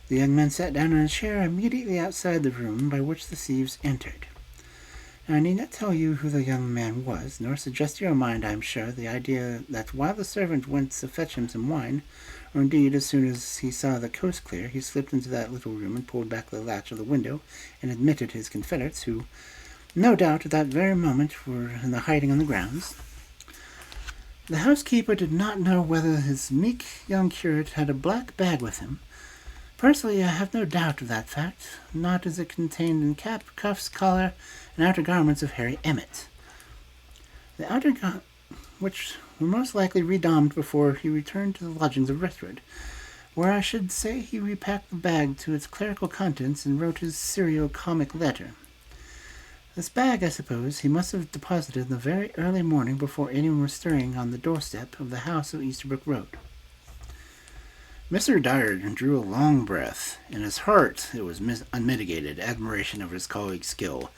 The young man sat down in a chair immediately outside the room by which the thieves entered. Now, I need not tell you who the young man was, nor suggest to your mind, I am sure, the idea that while the servant went to fetch him some wine, or indeed as soon as he saw the coast clear, he slipped into that little room and pulled back the latch of the window and admitted his confederates, who, no doubt, at that very moment were in the hiding on the grounds. The housekeeper did not know whether his meek young curate had a black bag with him. Personally, I have no doubt of that fact, not as it contained in cap, cuffs, collar, and outer garments of Harry Emmett. The outer which were most likely redomed before he returned to the lodgings of Rithred, where I should say he repacked the bag to its clerical contents and wrote his serio-comic letter. This bag, I suppose, he must have deposited in the very early morning before anyone was stirring on the doorstep of the house of Easterbrook Road. Mr. Dyer drew a long breath. In his heart it was unmitigated admiration of his colleague's skill,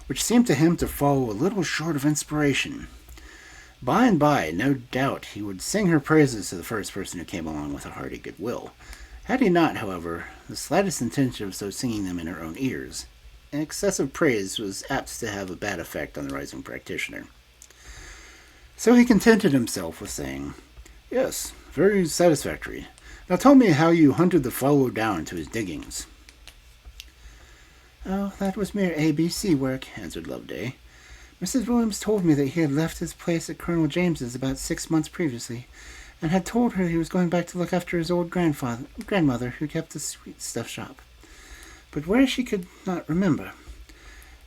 which seemed to him to fall a little short of inspiration. By and by, no doubt, he would sing her praises to the first person who came along with a hearty goodwill. Had he not, however, the slightest intention of so singing them in her own ears, excessive praise was apt to have a bad effect on the rising practitioner. So he contented himself with saying, "Yes, very satisfactory. Now tell me how you hunted the fellow down to his diggings." "Oh, that was mere ABC work," answered Loveday. "Mrs. Williams told me that he had left his place at Colonel James's about 6 months previously, and had told her he was going back to look after his old grandmother, who kept a sweet stuff shop, but where she could not remember.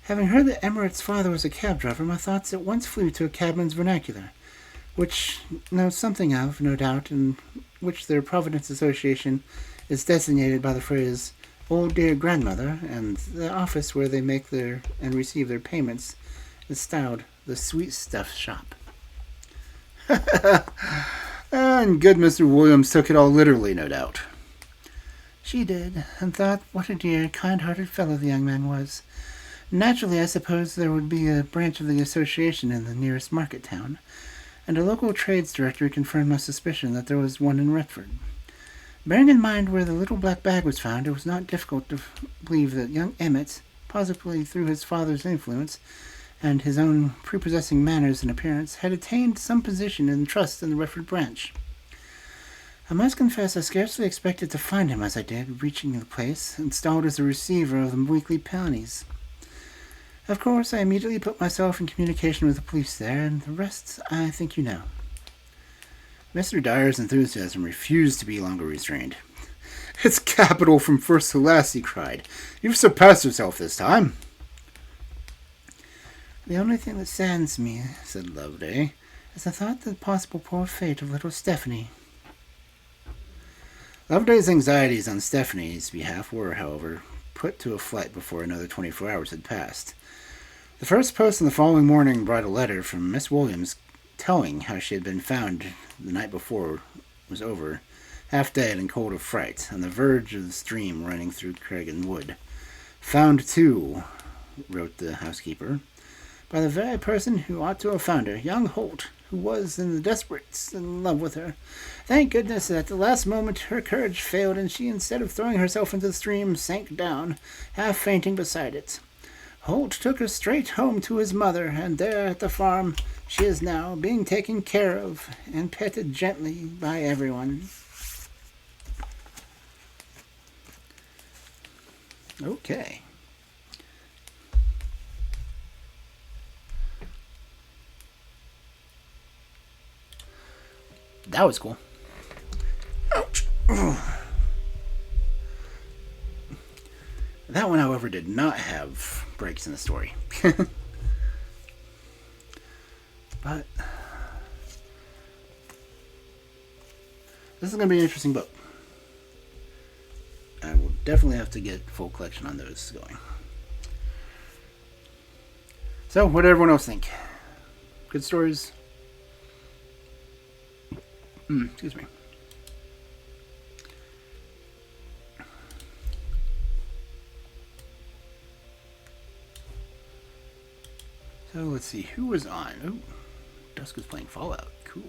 Having heard that Emmeret's father was a cab driver, my thoughts at once flew to a cabman's vernacular, which knows something of, no doubt, and which their Providence Association is designated by the phrase, 'old dear grandmother,' and the office where they make their and receive their payments is styled the sweet stuff shop." "And good Mr. Williams took it all literally, no doubt." "She did, and thought what a dear, kind-hearted fellow the young man was. Naturally, I suppose there would be a branch of the association in the nearest market town, and a local trades directory confirmed my suspicion that there was one in Retford. Bearing in mind where the little black bag was found, it was not difficult to believe that young Emmett, possibly through his father's influence and his own prepossessing manners and appearance, had attained some position in trust in the Retford branch. I must confess I scarcely expected to find him as I did, reaching the place, installed as a receiver of the weekly pennies. Of course, I immediately put myself in communication with the police there, and the rest I think you know." Mr. Dyer's enthusiasm refused to be longer restrained. "It's capital from first to last," he cried. "You've surpassed yourself this time." "The only thing that saddens me," said Loveday, "is the thought of the possible poor fate of little Stephanie." Loveday's anxieties on Stephanie's behalf were, however, put to a flight before another 24 hours had passed. The first post on the following morning brought a letter from Miss Williams telling how she had been found the night before was over, half dead and cold of fright, on the verge of the stream running through Craigen Wood. Found too, wrote the housekeeper, by the very person who ought to have found her, young Holt, who was in the desperates in love with her. Thank goodness that at the last moment her courage failed, and she, instead of throwing herself into the stream, sank down, half fainting beside it. Holt took her straight home to his mother, and there at the farm she is now, being taken care of and petted gently by everyone. Okay. That was cool. Ouch. That one, however, did not have breaks in the story. But this is going to be an interesting book. I will definitely have to get full collection on those going. So, what did everyone else think? Good stories? Excuse me. So, let's see. Who was on? Oh, Dusk is playing Fallout. Cool.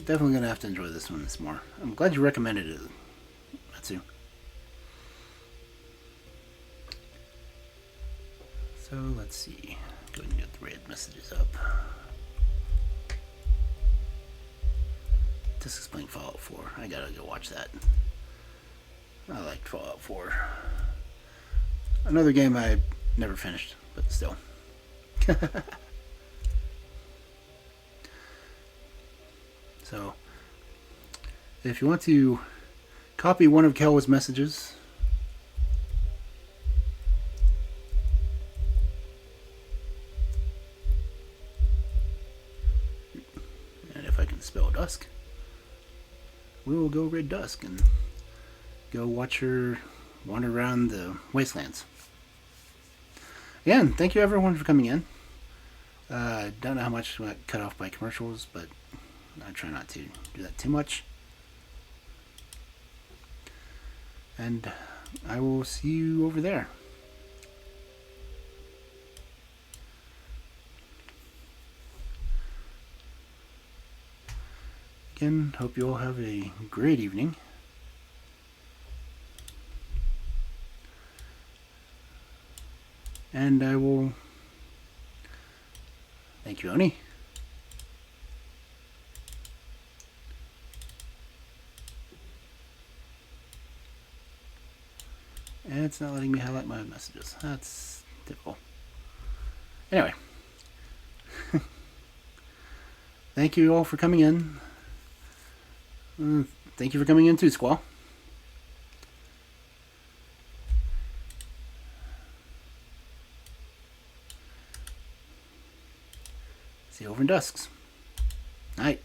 Definitely gonna have to enjoy this one some more. I'm glad you recommended it, Matsu. So let's see. Go ahead and get the red messages up. This is playing Fallout 4. I gotta go watch that. I liked Fallout 4. Another game I never finished, but still. So, if you want to copy one of Kel's messages, and if I can spell dusk, we will go Red Dusk and go watch her wander around the wastelands. Again, thank you everyone for coming in. Don't know how much got cut off by commercials, but I try not to do that too much. And I will see you over there. Again, hope you all have a great evening. And I will... Thank you, Oni. And it's not letting me highlight my messages. That's typical. Anyway. Thank you all for coming in. Thank you for coming in too, Squall. See you over in Dusks. Night.